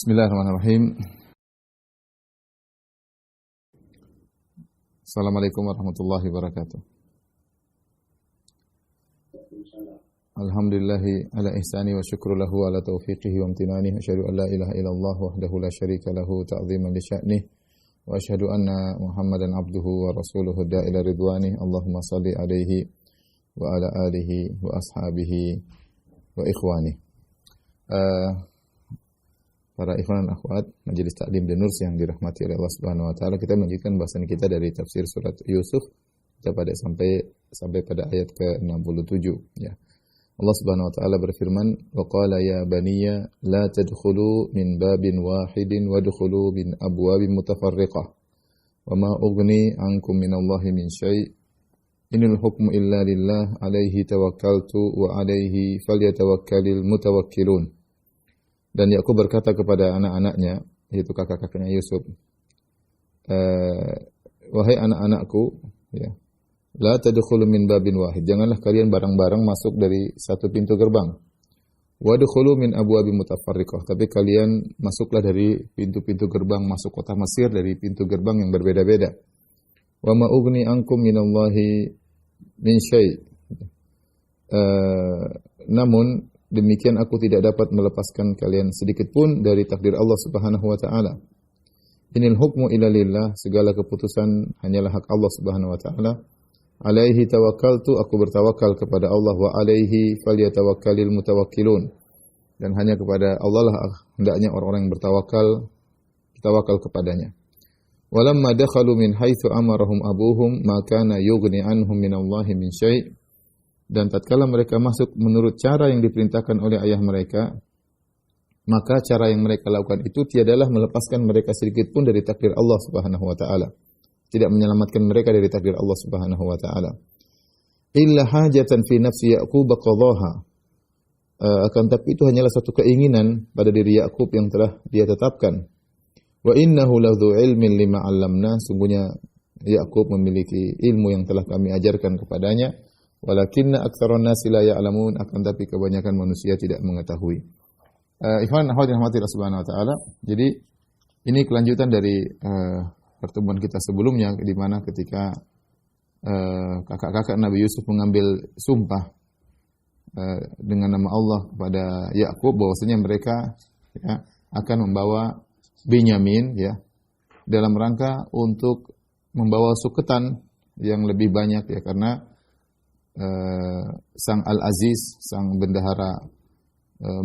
Bismillahirrahmanirrahim. Assalamualaikum warahmatullahi wabarakatuh. Alhamdulillahi ala ihsani wa syukru lahu ala taufiqihi wa amtinani. Asyhadu an la ilaha illallah wahdahu la syarika lahu ta'ziman li sya'nih. Wa asyhadu anna Muhammadan abduhu wa rasuluhu da'ila ridwani. Allahumma salli alaihi wa ala alihi wa ashabihi wa ikhwani. Para ikhwan dan akhwat Majelis Taklim dan Nurs yang dirahmati oleh Allah Subhanahu wa taala, kita melanjutkan bahasan kita dari tafsir surat Yusuf kita sampai pada ayat ke-67 ya. Allah Subhanahu wa taala berfirman, "Wa qala ya baniya la tadkhulu min babin wahidin wadkhulu min abwabin mutafarriqah. Wa ma ughni ankum minallahi min syai'. Inil hukmu illa lillah, alaihi tawakkaltu wa alaihi falyatawakkalul mutawakkilun." Dan Yakub berkata kepada anak-anaknya, yaitu kakak-kakaknya Yusuf, wahai anak-anakku, ya, la tadkhulu min babin wahid. Janganlah kalian bareng-bareng masuk dari satu pintu gerbang. Wadkhulu min abwabin mutafarriqah. Tapi kalian masuklah dari pintu-pintu gerbang masuk kota Mesir dari pintu gerbang yang berbeda-beda. Wa ma ughni ankum minallahi min syai'. Namun demikian aku tidak dapat melepaskan kalian sedikit pun dari takdir Allah Subhanahu wa taala. Inil hukmu illa lillah, segala keputusan hanyalah hak Allah Subhanahu wa taala. Alaihi tawakkaltu, aku bertawakal kepada Allah, wa alaihi falyatawakkalul mutawakkilun. Dan hanya kepada Allah lah hendaknya orang-orang yang bertawakal kepadanya. Walamma dakhalu min haitsu amarahum abuhum ma kana yughni anhum minallahi min syai'. Dan tatkala mereka masuk menurut cara yang diperintahkan oleh ayah mereka, maka cara yang mereka lakukan itu tiadalah melepaskan mereka sedikit pun dari takdir Allah Subhanahu wa taala. Tidak menyelamatkan mereka dari takdir Allah Subhanahu wa taala. Illa hajatan fi nafsi Yaqub qadhaha. Akan tapi itu hanyalah satu keinginan pada diri Yakub yang telah dia tetapkan. Wa innahu ladzu ilmin lima 'allamna, sungguhnya Yakub memiliki ilmu yang telah kami ajarkan kepadanya. Walakinna aktsarun nasi la ya'lamun, akan tapi kebanyakan manusia tidak mengetahui. Ikhwan dan akhwat yang dirahmati Allah Subhanahu wa taala. Jadi ini kelanjutan dari pertemuan kita sebelumnya, di mana ketika kakak-kakak Nabi Yusuf mengambil sumpah dengan nama Allah kepada Yakub bahwasanya mereka ya, akan membawa Binyamin ya dalam rangka untuk membawa suketan yang lebih banyak ya, karena sang Al-Aziz, sang bendahara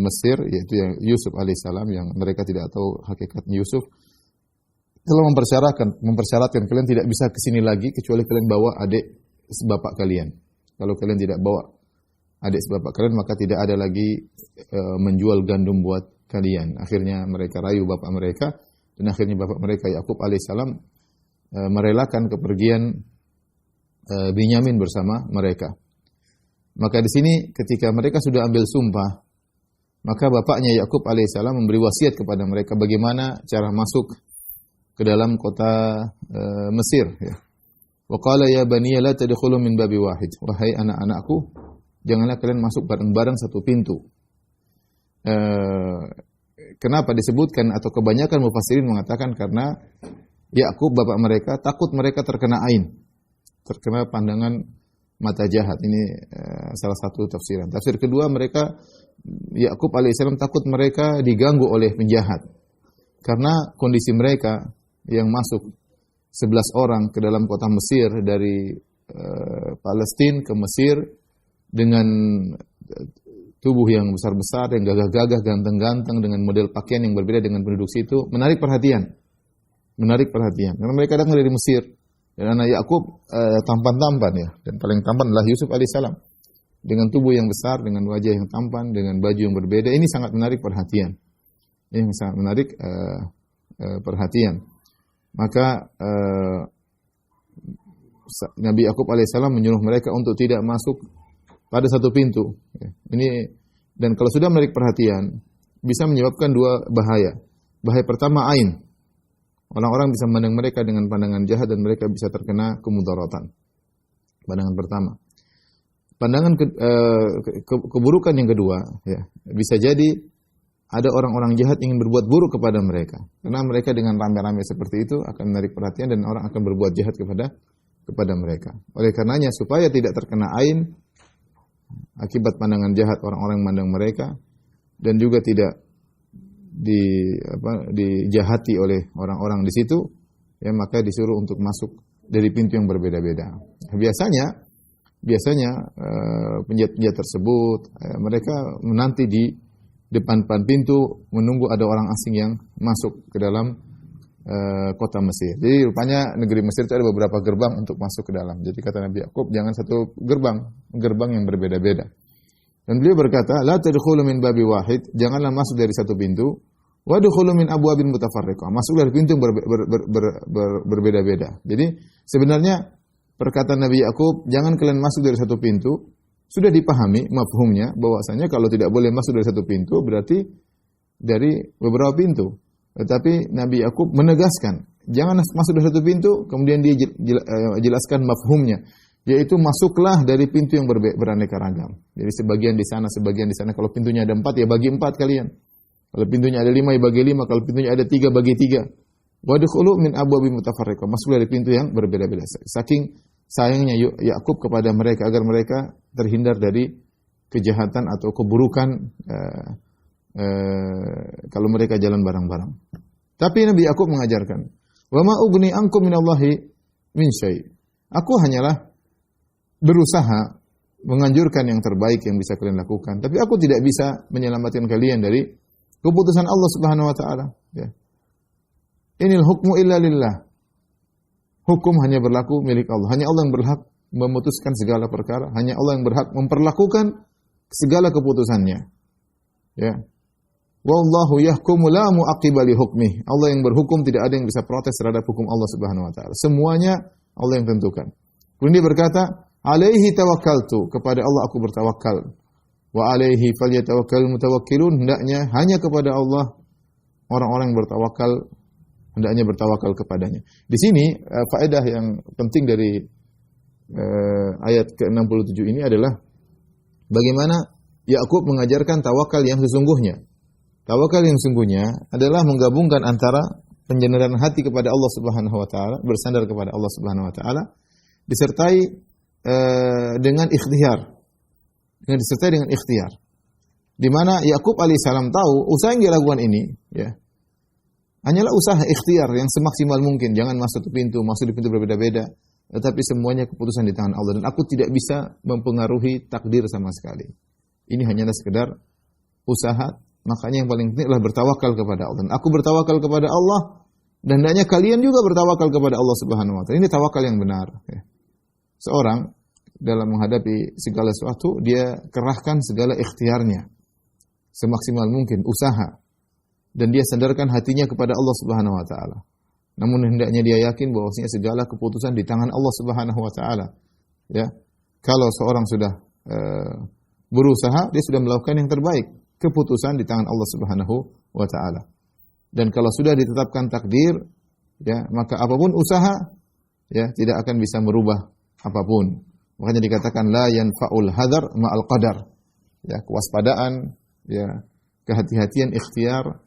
Mesir, yaitu Yusuf alaihissalam, yang mereka tidak tahu hakikat Yusuf, telah mempersyaratkan kalian tidak bisa ke sini lagi kecuali kalian bawa adik sebapak kalian. Kalau kalian tidak bawa adik sebapak kalian, maka tidak ada lagi menjual gandum buat kalian. Akhirnya mereka rayu bapak mereka, dan akhirnya bapak mereka Yakub alaihissalam merelakan kepergian Binyamin bersama mereka. Maka di sini ketika mereka sudah ambil sumpah, maka bapaknya Yakub alaihissalam memberi wasiat kepada mereka bagaimana cara masuk ke dalam kota Mesir. Ya. Wa qala ya baniya la tadkhulu min babi wahid. Wahai anak-anakku, janganlah kalian masuk bareng-bareng satu pintu. Kenapa disebutkan atau kebanyakan mufassirin mengatakan karena Yakub bapak mereka takut mereka terkena ain, terkena pandangan mata jahat. Ini salah satu tafsiran. Tafsir kedua, mereka Yakub alaihissalam takut mereka diganggu oleh penjahat. Karena kondisi mereka yang masuk 11 orang ke dalam kota Mesir dari Palestina ke Mesir dengan tubuh yang besar-besar, yang gagah-gagah, ganteng-ganteng, dengan model pakaian yang berbeda dengan penduduk situ, menarik perhatian. Karena mereka datang dari Mesir. Dan anak Yakub tampan-tampan ya, dan paling tampan adalah Yusuf alaihissalam dengan tubuh yang besar, dengan wajah yang tampan, dengan baju yang berbeda. Ini sangat menarik perhatian. Perhatian. Maka Nabi Yakub alaihissalam menyuruh mereka untuk tidak masuk pada satu pintu. Ini, dan kalau sudah menarik perhatian bisa menyebabkan dua bahaya. Bahaya pertama ain. Orang-orang bisa memandang mereka dengan pandangan jahat dan mereka bisa terkena kemudaratan. Pandangan pertama. Pandangan keburukan yang kedua, ya, bisa jadi ada orang-orang jahat ingin berbuat buruk kepada mereka. Karena mereka dengan rame-rame seperti itu akan menarik perhatian dan orang akan berbuat jahat kepada mereka. Oleh karenanya supaya tidak terkena ain akibat pandangan jahat orang-orang yang memandang mereka dan juga tidak dijahati oleh orang-orang di situ, ya maka disuruh untuk masuk dari pintu yang berbeda-beda. Biasanya penjahat-penjahat tersebut mereka menanti di depan pintu menunggu ada orang asing yang masuk ke dalam kota Mesir. Jadi rupanya negeri Mesir itu ada beberapa gerbang untuk masuk ke dalam. Jadi kata Nabi Yakub, jangan satu gerbang yang berbeda-beda. Dan beliau berkata, la tadkhulu min babi wahid, janganlah masuk dari satu pintu, wa dkhulu min abwabin mutafarriqah, masuk dari pintu yang berbeda-beda. Jadi sebenarnya perkataan Nabi Yakub, jangan kalian masuk dari satu pintu, sudah dipahami mafhumnya bahwasanya kalau tidak boleh masuk dari satu pintu berarti dari beberapa pintu. Tetapi Nabi Yakub menegaskan, jangan masuk dari satu pintu, kemudian dia jelaskan mafhumnya, yaitu masuklah dari pintu yang beraneka ragam. Jadi sebagian di sana. Kalau pintunya ada 4 ya bagi 4 kalian. Kalau pintunya ada 5 ya bagi 5. Kalau pintunya ada 3 bagi 3. Wadkhulu min abwabin mutafarriqah. Masuk dari pintu yang berbeda-beda. Saking sayangnya Yakub kepada mereka agar mereka terhindar dari kejahatan atau keburukan kalau mereka jalan bareng-bareng. Tapi Nabi Yakub mengajarkan, "Wa ma ugni ankum minallahi min syai'." Aku hanyalah berusaha menganjurkan yang terbaik yang bisa kalian lakukan, tapi aku tidak bisa menyelamatkan kalian dari keputusan Allah Subhanahu wa taala, ya. Inil hukmu illa lillah. Hukum hanya berlaku milik Allah. Hanya Allah yang berhak memutuskan segala perkara, hanya Allah yang berhak memperlakukan segala keputusannya. Ya. Wallahu yahkumu la mu'aqqiba li hukmih. Allah yang berhukum, tidak ada yang bisa protes terhadap hukum Allah Subhanahu wa taala. Semuanya Allah yang tentukan. Kemudian dia berkata, "Alaihi tawakkaltu," kepada Allah aku bertawakal. Wa alaihi falyatawakkalul mutawakkilun, hendaknya hanya kepada Allah orang-orang yang bertawakal hendaknya bertawakal kepadanya. Di sini faedah yang penting dari ayat ke-67 ini adalah bagaimana Yakub mengajarkan tawakal yang sesungguhnya. Tawakal yang sesungguhnya adalah menggabungkan antara penyandaran hati kepada Allah Subhanahu wa taala, bersandar kepada Allah Subhanahu wa taala, disertai dengan ikhtiar. Disertai dengan ikhtiar. Di mana Yakub alaihissalam tahu usaha yang dia lakukan ini, ya, hanyalah usaha ikhtiar yang semaksimal mungkin. Jangan masuk di pintu berbeda-beda, tetapi semuanya keputusan di tangan Allah. Dan aku tidak bisa mempengaruhi takdir sama sekali. Ini hanyalah sekedar usaha. Makanya yang paling penting adalah bertawakal kepada Allah. Dan aku bertawakal kepada Allah, dan hendaknya kalian juga bertawakal kepada Allah Subhanahu wa taala. Ini tawakal yang benar. Ya. Seorang dalam menghadapi segala sesuatu, dia kerahkan segala ikhtiarnya semaksimal mungkin, usaha. Dan dia sandarkan hatinya kepada Allah Subhanahu wa taala. Namun hendaknya dia yakin bahwasanya segala keputusan di tangan Allah Subhanahu wa taala. Ya. Kalau seorang sudah berusaha, dia sudah melakukan yang terbaik. Keputusan di tangan Allah Subhanahu wa taala. Dan kalau sudah ditetapkan takdir, ya, maka apapun usaha, ya, tidak akan bisa merubah apapun. Makanya dikatakan la yanfa'ul hadar ma'al qadar. Ya, kewaspadaan, ya, kehati-hatian, ikhtiar,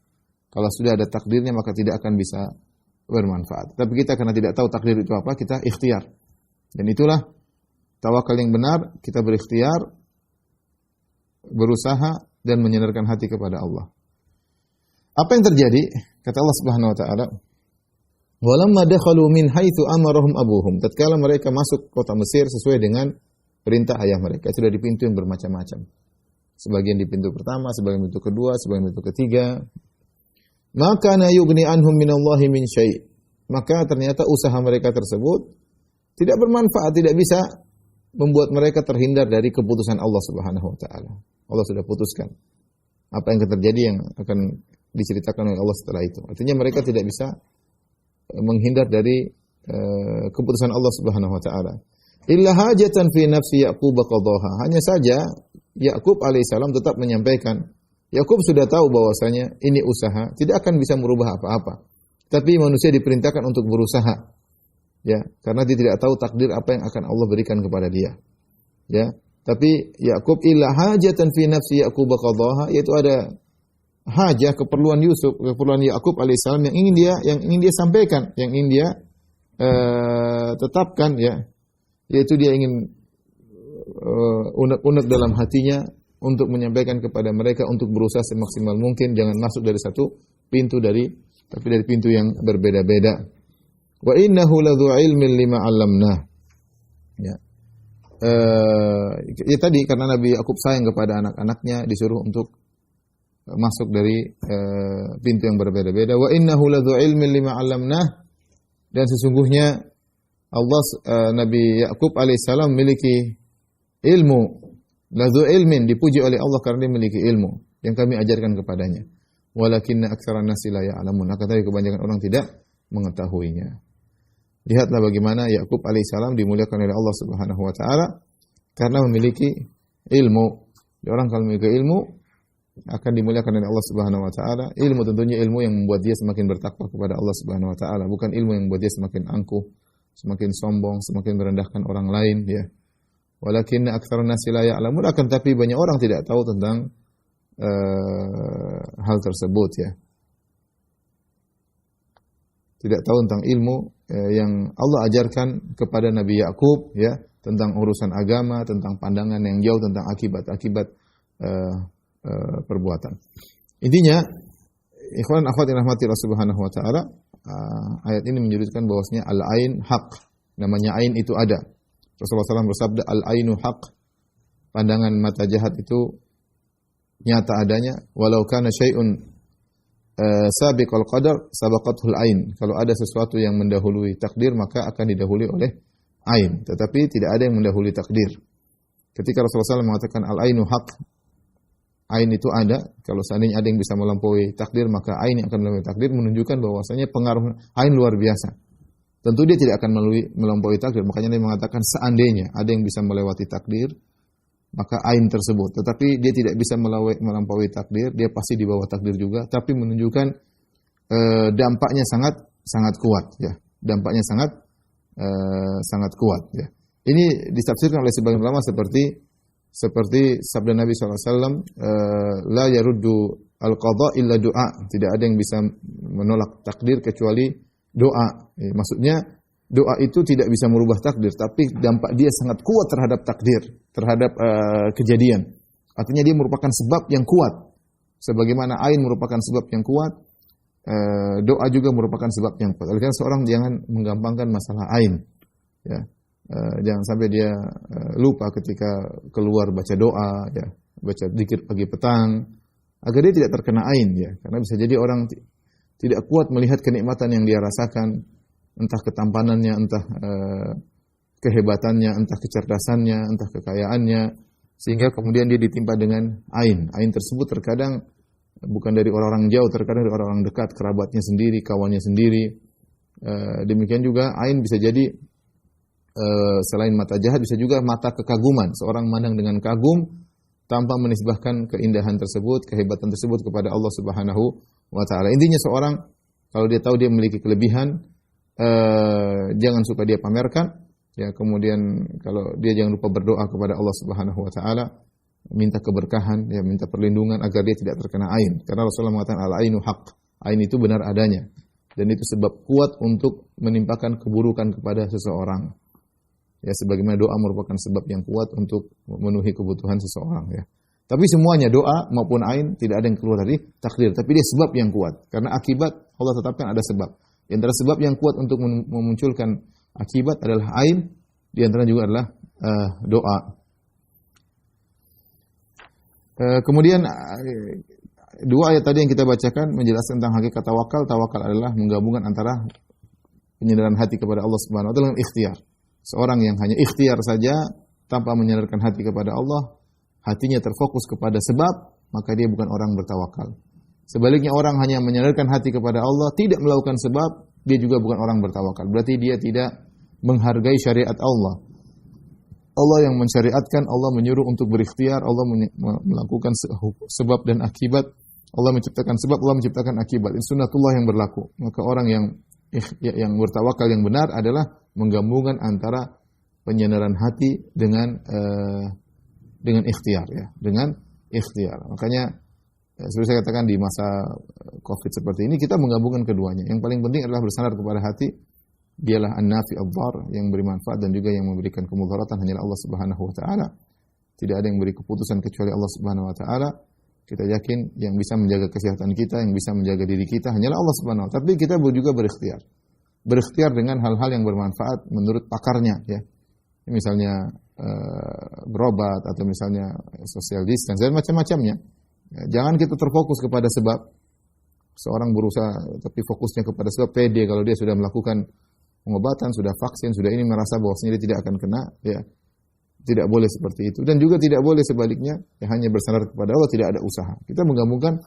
kalau sudah ada takdirnya maka tidak akan bisa bermanfaat. Tapi kita karena tidak tahu takdir itu apa, kita ikhtiar. Dan itulah tawakal yang benar, kita berikhtiar, berusaha dan menyandarkan hati kepada Allah. Apa yang terjadi? Kata Allah Subhanahu wa taala, "Walamma dakhalu min haitsu amarahum abuhum." Tatkala mereka masuk kota Mesir sesuai dengan perintah ayah mereka, itu dari pintu yang bermacam-macam. Sebagian di pintu pertama, sebagian pintu kedua, sebagian pintu ketiga. Maka na yughni anhum minallahi min syai'. Maka ternyata usaha mereka tersebut tidak bermanfaat, tidak bisa membuat mereka terhindar dari keputusan Allah Subhanahu wa taala. Allah sudah putuskan apa yang akan terjadi, yang akan diceritakan oleh Allah setelah itu. Artinya mereka tidak bisa menghindar dari keputusan Allah Subhanahu wa taala. Illa hajatan fi nafsi Yaqub qadhaha. Hanya saja Yakub alaihissalam tetap menyampaikan, Yakub sudah tahu bahwasanya ini usaha, tidak akan bisa merubah apa-apa. Tapi manusia diperintahkan untuk berusaha. Ya, karena dia tidak tahu takdir apa yang akan Allah berikan kepada dia. Ya, tapi Yakub illa hajatan fi nafsi Yaqub qadhaha, yaitu ada hajah, keperluan Yusuf, keperluan Yakub alaihissalam yang ingin dia sampaikan, yang ingin dia tetapkan, ya, yaitu dia ingin unek-unek dalam hatinya untuk menyampaikan kepada mereka untuk berusaha semaksimal mungkin, jangan masuk dari satu pintu tapi dari pintu yang berbeda-beda. Wa innahu ladzu ilmin lima 'allamnah. Ya. Ya tadi karena Nabi Yakub sayang kepada anak-anaknya disuruh untuk masuk dari pintu yang berbeda-beda. Wa innahu ladzu ilmin lima 'allamnah, dan sesungguhnya Allah Nabi Yakub alaihissalam memiliki ilmu. Ladzu ilmin, dipuji oleh Allah karena dia memiliki ilmu yang kami ajarkan kepadanya. Walakinna aktsaran nasi la ya'lamun, akan tetapi kebanyakan orang tidak mengetahuinya. Lihatlah bagaimana Yakub alaihissalam dimuliakan oleh Allah Subhanahu wa taala karena memiliki ilmu. Orang kalau memiliki ilmu akan dimuliakan oleh Allah Subhanahu wa taala. Ilmu tentunya ilmu yang membuat dia semakin bertakwa kepada Allah Subhanahu wa taala, bukan ilmu yang membuat dia semakin angkuh, semakin sombong, semakin merendahkan orang lain, ya. Walakinna aktsarun nasi la ya'lamun, akan tapi banyak orang tidak tahu tentang hal tersebut, ya. Tidak tahu tentang ilmu yang Allah ajarkan kepada Nabi Yakub, ya, tentang urusan agama, tentang pandangan yang jauh tentang akibat-akibat perbuatan. Intinya, ikhwan akhwat yang rahmati Allah Subhanahu wa taala, ayat ini menyebutkan bahwasanya al-ain haq. Namanya ain itu ada. Rasulullah SAW bersabda, al-ainu haq. Pandangan mata jahat itu nyata adanya, walau kana syai'un sabiqul qadar sabaqathul ain. Kalau ada sesuatu yang mendahului takdir, maka akan didahului oleh ain. Tetapi tidak ada yang mendahului takdir. Ketika Rasulullah SAW mengatakan al-ainu haq, ain itu ada. Kalau seandainya ada yang bisa melampaui takdir, maka ain yang akan melampaui takdir, menunjukkan bahwasanya pengaruh ain luar biasa. Tentu dia tidak akan melampaui takdir. Makanya dia mengatakan seandainya ada yang bisa melewati takdir, maka ain tersebut. Tetapi dia tidak bisa melampaui takdir, dia pasti di bawah takdir juga. Tapi menunjukkan dampaknya sangat kuat, ya. Dampaknya sangat kuat, ya. Ini ditafsirkan oleh sebagian ulama seperti sabda Nabi SAW, la yaruddu al-qadha illa du'a. Tidak ada yang bisa menolak takdir kecuali doa. Maksudnya doa itu tidak bisa merubah takdir, tapi dampak dia sangat kuat terhadap takdir, terhadap kejadian. Artinya dia merupakan sebab yang kuat. Sebagaimana ain merupakan sebab yang kuat, doa juga merupakan sebab yang kuat. Oleh karena seorang jangan menggampangkan masalah ain, ya. Jangan sampai dia lupa ketika keluar baca doa, ya, baca zikir pagi petang, agar dia tidak terkena ain, ya. Karena bisa jadi orang tidak kuat melihat kenikmatan yang dia rasakan, entah ketampanannya, entah kehebatannya, entah kecerdasannya, entah kekayaannya, sehingga kemudian dia ditimpa dengan ain. Ain tersebut terkadang bukan dari orang-orang jauh, terkadang dari orang-orang dekat, kerabatnya sendiri, kawannya sendiri. Demikian juga ain bisa jadi selain mata jahat, bisa juga mata kekaguman. Seorang memandang dengan kagum tanpa menisbahkan keindahan tersebut, kehebatan tersebut kepada Allah Subhanahu wa ta'ala. Intinya seorang kalau dia tahu dia memiliki kelebihan, jangan suka dia pamerkan, ya. Kemudian kalau dia jangan lupa berdoa kepada Allah Subhanahu wa ta'ala, minta keberkahan, ya, minta perlindungan agar dia tidak terkena ain. Karena Rasulullah mengatakan al-ainu haq. Ain itu benar adanya, dan itu sebab kuat untuk menimpakan keburukan kepada seseorang. Ya, sebagaimana doa merupakan sebab yang kuat untuk memenuhi kebutuhan seseorang, ya. Tapi semuanya, doa maupun ain, tidak ada yang keluar dari takdir. Tapi dia sebab yang kuat. Karena akibat Allah tetapkan ada sebab. Di antara sebab yang kuat untuk memunculkan akibat adalah ain. Di antara juga adalah doa. Kemudian dua ayat tadi yang kita bacakan menjelaskan tentang hakikat tawakal. Tawakal adalah menggabungkan antara penyandaran hati kepada Allah Subhanahu wa taala dengan ikhtiar. Seorang yang hanya ikhtiar saja tanpa menyandarkan hati kepada Allah, hatinya terfokus kepada sebab, maka dia bukan orang bertawakal. Sebaliknya orang hanya menyandarkan hati kepada Allah, tidak melakukan sebab, dia juga bukan orang bertawakal. Berarti dia tidak menghargai syariat Allah. Allah yang mensyariatkan, Allah menyuruh untuk berikhtiar, Allah melakukan sebab dan akibat. Allah menciptakan sebab, Allah menciptakan akibat. Itu sunnatullah yang berlaku. Maka orang yang bertawakal yang benar adalah menggabungkan antara penyandaran hati dengan ikhtiar, ya, dengan ikhtiar. Makanya seperti saya katakan di masa Covid seperti ini, kita menggabungkan keduanya. Yang paling penting adalah bersandar kepada hati. Dialah an-nafi ad-dhar, yang beri manfaat dan juga yang memberikan kemudaratan hanyalah Allah Subhanahu wa taala. Tidak ada yang beri keputusan kecuali Allah Subhanahu wa taala. Kita yakin yang bisa menjaga kesehatan kita, yang bisa menjaga diri kita hanyalah Allah Subhanahu wa taala. Tapi kita juga berikhtiar. Berikhtiar dengan hal-hal yang bermanfaat menurut pakarnya, ya. Misalnya berobat atau misalnya social distance dan macam-macamnya. Ya, jangan kita terfokus kepada sebab. Seorang berusaha tapi fokusnya kepada sebab, pede kalau dia sudah melakukan pengobatan, sudah vaksin, sudah ini, merasa bahwasanya dia tidak akan kena, ya. Tidak boleh seperti itu. Dan juga tidak boleh sebaliknya, ya, hanya bersandar kepada Allah, tidak ada usaha. Kita menggabungkan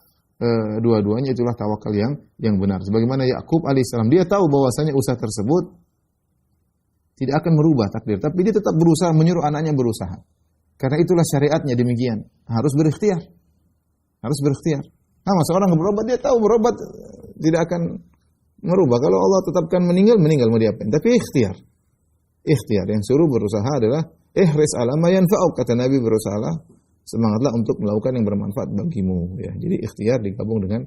dua-duanya, itulah tawakal yang benar. Sebagaimana Yakub alaihissalam, dia tahu bahwasanya usaha tersebut tidak akan merubah takdir, tapi dia tetap berusaha, menyuruh anaknya berusaha. Karena itulah syariatnya demikian. Harus berikhtiar. Harus berikhtiar. Nah, seorang berobat, dia tahu berobat tidak akan merubah. Kalau Allah tetapkan meninggal mau diapain? Tapi ikhtiar. Ikhtiar. Yang suruh berusaha adalah ihris ala ma yanfa'uk, kata Nabi, berusahalah, semangatlah untuk melakukan yang bermanfaat bagimu, ya. Jadi ikhtiar digabung dengan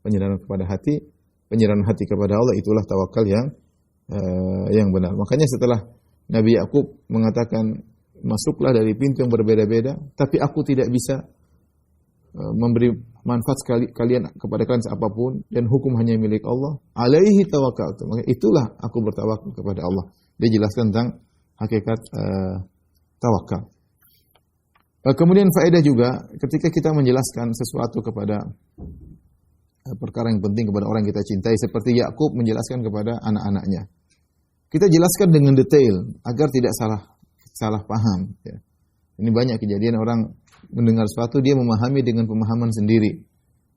penyerahan kepada hati, penyerahan hati kepada Allah, itulah tawakal yang benar. Makanya setelah Nabi Yakub mengatakan, masuklah dari pintu yang berbeda-beda, tapi aku tidak bisa memberi manfaat kalian kepada kalian apapun, dan hukum hanya milik Allah. Alaihi tawakkaltu. Maka itulah aku bertawakal kepada Allah. Dia jelaskan tentang hakikat tawakal. Kemudian faedah juga ketika kita menjelaskan sesuatu kepada perkara yang penting kepada orang yang kita cintai, seperti Yakub menjelaskan kepada anak-anaknya. Kita jelaskan dengan detail agar tidak salah paham, ya. Ini banyak kejadian orang mendengar sesuatu, dia memahami dengan pemahaman sendiri,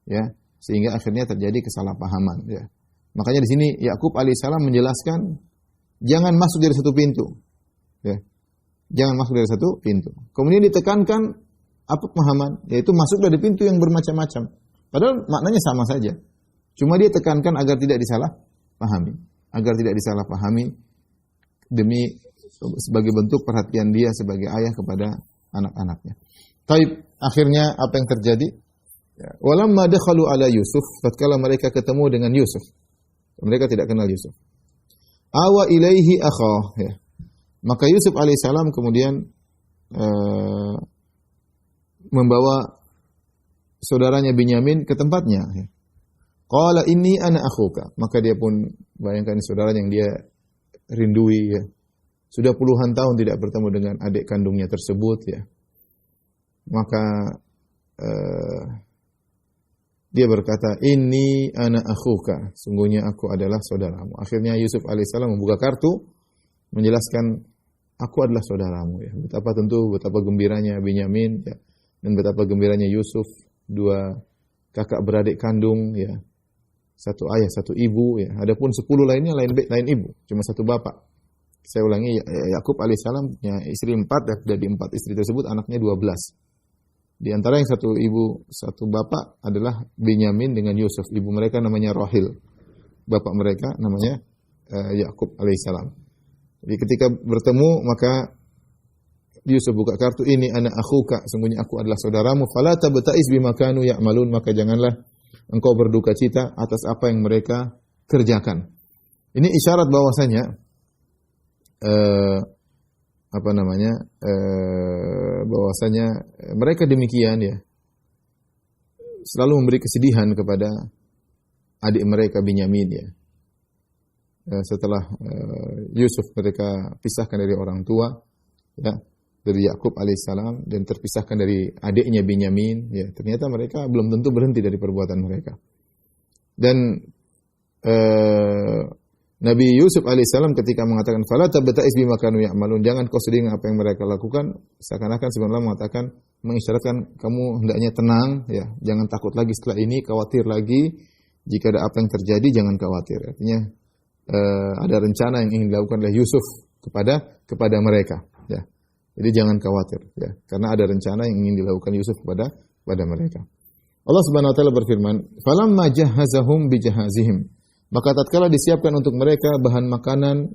ya, sehingga akhirnya terjadi kesalahpahaman, ya. Makanya di sini Yakub alaihissalam menjelaskan jangan masuk dari satu pintu, ya. Jangan masuk dari satu pintu. Kemudian ditekankan apa pemahaman, yaitu masuk dari pintu yang bermacam-macam. Padahal maknanya sama saja. Cuma dia tekankan agar tidak disalahpahami, demi sebagai bentuk perhatian dia sebagai ayah kepada anak-anaknya. Taib, akhirnya apa yang terjadi? Walamma dakhalu ala Yusuf, tatkala mereka ketemu dengan Yusuf. Mereka tidak kenal Yusuf. Awa ilaihi akhah, ya. Maka Yusuf alaihissalam kemudian membawa saudaranya Binyamin ke tempatnya, ya. Qala inni ana akhuka. Maka dia pun bayangkan saudara yang dia rindui, ya. Sudah puluhan tahun tidak bertemu dengan adik kandungnya tersebut, ya. Maka dia berkata, "Inni ana akhuka." Sungguhnya aku adalah saudaramu. Akhirnya Yusuf alaihissalam membuka kartu menjelaskan, aku adalah saudaramu, ya. Betapa gembiranya Binyamin, ya, dan betapa gembiranya Yusuf, dua kakak beradik kandung, ya. Satu ayah, satu ibu, ya. Adapun 10 lainnya lain ibu, cuma satu bapak. Saya ulangi, Yakub alaihissalam punya istri 4, dan dari 4 istri tersebut anaknya 12. Di antara yang satu ibu, satu bapak adalah Binyamin dengan Yusuf. Ibu mereka namanya Rahil. Bapak mereka namanya Yakub alaihissalam. Jadi ketika bertemu, maka Yusuf buka kartu, ini ana akhuka, sungguhnya aku adalah saudaramu. Fala tabta'is bima kanu ya'malun, maka janganlah engkau berduka cita atas apa yang mereka kerjakan. Ini isyarat bahwasanya bahwasanya mereka demikian, ya, selalu memberi kesedihan kepada adik mereka Binyamin, ya. Setelah Yusuf mereka pisahkan dari orang tua, ya, dari Yakub alaihissalam, dan terpisahkan dari adiknya Binyamin, ya, ternyata mereka belum tentu berhenti dari perbuatan mereka. Dan Nabi Yusuf alaihissalam ketika mengatakan fala tabta'is bima kanu ya'malun, jangan kau sedih dengan apa yang mereka lakukan, seakan-akan sebenarnya mengatakan, mengisyaratkan kamu hendaknya tenang, ya, jangan takut lagi setelah ini, khawatir lagi jika ada apa yang terjadi, jangan khawatir. Artinya ada rencana yang ingin dilakukan oleh Yusuf kepada mereka, ya. Jadi jangan khawatir, ya, karena ada rencana yang ingin dilakukan Yusuf kepada mereka. Allah Subhanahu wa taala berfirman, "Falamma jahhazahum bijahazihim." Maka tatkala disiapkan untuk mereka bahan makanan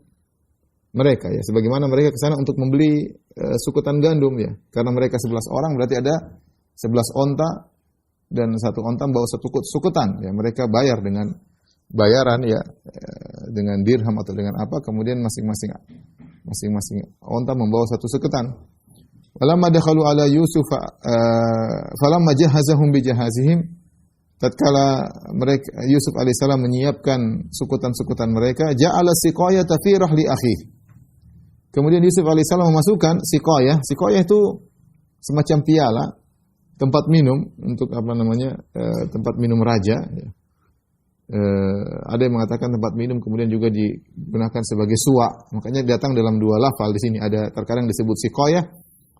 mereka, ya, sebagaimana mereka ke sana untuk membeli sukutan gandum, ya. Karena mereka 11 orang, berarti ada 11 onta dan satu onta membawa satu suketan. Ya, mereka bayar dengan bayaran ya dengan dirham atau dengan apa, kemudian masing-masing onta membawa satu suketan. Falamma dakhalu ala Yusuf falamma jahazahum bijahazihim, tatkala mereka Yusuf alaihissalam menyiapkan sukutan-sukutan mereka, ja'ala siqayata fi rahli akhihi. Kemudian Yusuf alaihissalam memasukkan siqayah. Siqayah itu semacam piala tempat minum untuk tempat minum raja. Ada yang mengatakan tempat minum kemudian juga digunakan sebagai suwa. Makanya datang dalam dua lafal di sini, ada terkadang disebut siqayah,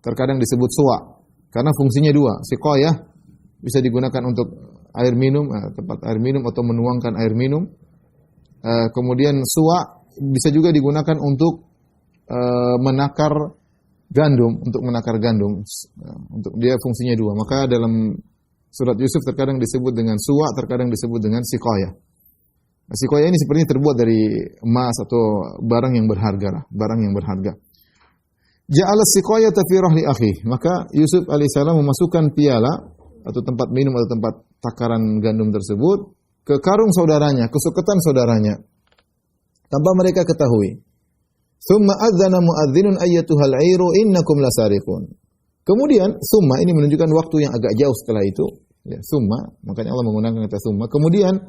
terkadang disebut suwa. Karena fungsinya dua. Siqayah bisa digunakan untuk air minum, tempat air minum atau menuangkan air minum. Kemudian suwa bisa juga digunakan untuk menakar gandum, untuk dia fungsinya dua. Maka dalam surat Yusuf terkadang disebut dengan suwa, terkadang disebut dengan siqayah. Nah, siqayah ini sepertinya terbuat dari emas atau barang yang berharga. Ja'ala siqayata fi rahli akhi. Maka Yusuf alaihissalam memasukkan piala atau tempat minum atau tempat takaran gandum tersebut ke karung saudaranya, ke suketan saudaranya, tanpa mereka ketahui. Tsumma adzana muadzinun ayyatuhal 'airu innakum lasariqun. Kemudian summa ini menunjukkan waktu yang agak jauh setelah itu. Ya, summa, makanya Allah menggunakan kata summa. Kemudian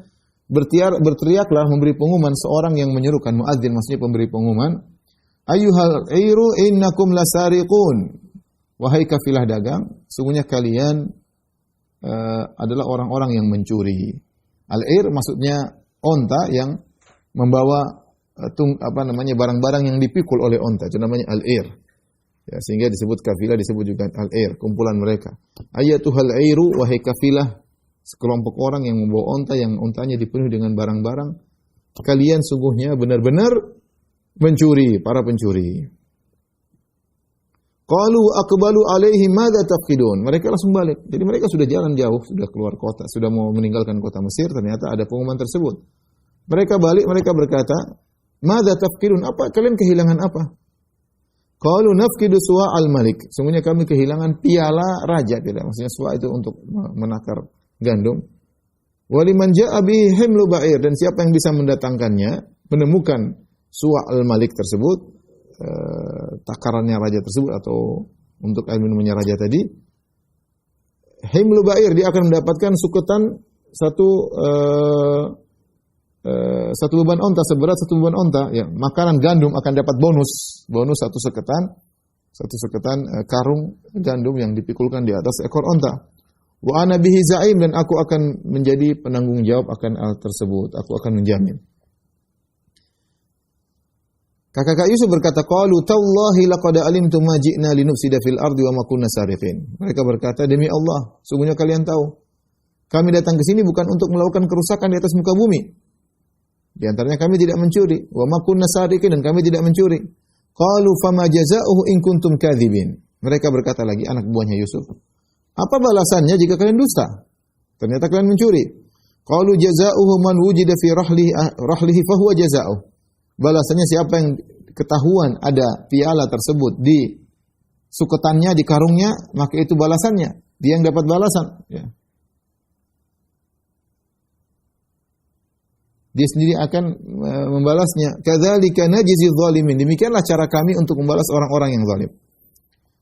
berteriaklah memberi pengumuman seorang yang menyerukan, muadzin maksudnya pemberi pengumuman, ayyuhal 'airu innakum lasariqun. Wahai kafilah dagang, sungguhnya kalian adalah orang-orang yang mencuri. Al-'air maksudnya onta yang membawa barang-barang yang dipikul oleh onta, itu namanya al-'air. Ya, sehingga disebut kafilah, disebut juga al-'air, kumpulan mereka. Ayatuhal 'airu, wahai kafilah, sekelompok orang yang membawa onta, yang ontanya dipenuhi dengan barang-barang. Kalian sungguhnya benar-benar mencuri, para pencuri. Qalu aqbalu alaihim madza tafqidun. Mereka langsung balik. Jadi mereka sudah jalan jauh, sudah keluar kota, sudah mau meninggalkan kota Mesir, ternyata ada pengumuman tersebut. Mereka balik, mereka berkata, madza tafqidun? Apa kalian kehilangan apa? Qalu nafqidu suwa al-malik. Sungguhnya kami kehilangan piala raja, tidak. Maksudnya suwa itu untuk menakar gandum. Waliman ja'a bihi himlu ba'ir, dan siapa yang bisa mendatangkannya, menemukan suwa al-malik tersebut, takarannya raja tersebut atau untuk air minumnya raja tadi, himlu ba'ir, dia akan mendapatkan suketan satu beban onta, seberat satu beban onta. Ya, makanan gandum akan dapat bonus satu seketan karung gandum yang dipikulkan di atas ekor onta. Wa ana bihi za'im, dan aku akan menjadi penanggung jawab akan hal tersebut. Aku akan menjamin. Kakak Yusuf berkata, qalu tallahi laqad alimtum ma ji'na linufsida fil ardi wa ma kunna sariqin. Mereka berkata, demi Allah, sungguhnya kalian tahu, kami datang ke sini bukan untuk melakukan kerusakan di atas muka bumi. Di antaranya kami tidak mencuri, wa ma kunna sariqin, dan kami tidak mencuri. Qalu fama jazaohu in kuntum kadzibin. Mereka berkata lagi, anak buahnya Yusuf, apa balasannya jika kalian dusta? Ternyata kalian mencuri. Qalu jazaohu man wujida fi rahlihi fa huwa jazaohu. Balasannya siapa yang ketahuan ada piala tersebut di suketannya, di karungnya, maka itu balasannya. Dia yang dapat balasan. Ya. Dia sendiri akan membalasnya. Kadzalika najzi dzalimin. Demikianlah cara kami untuk membalas orang-orang yang zalim.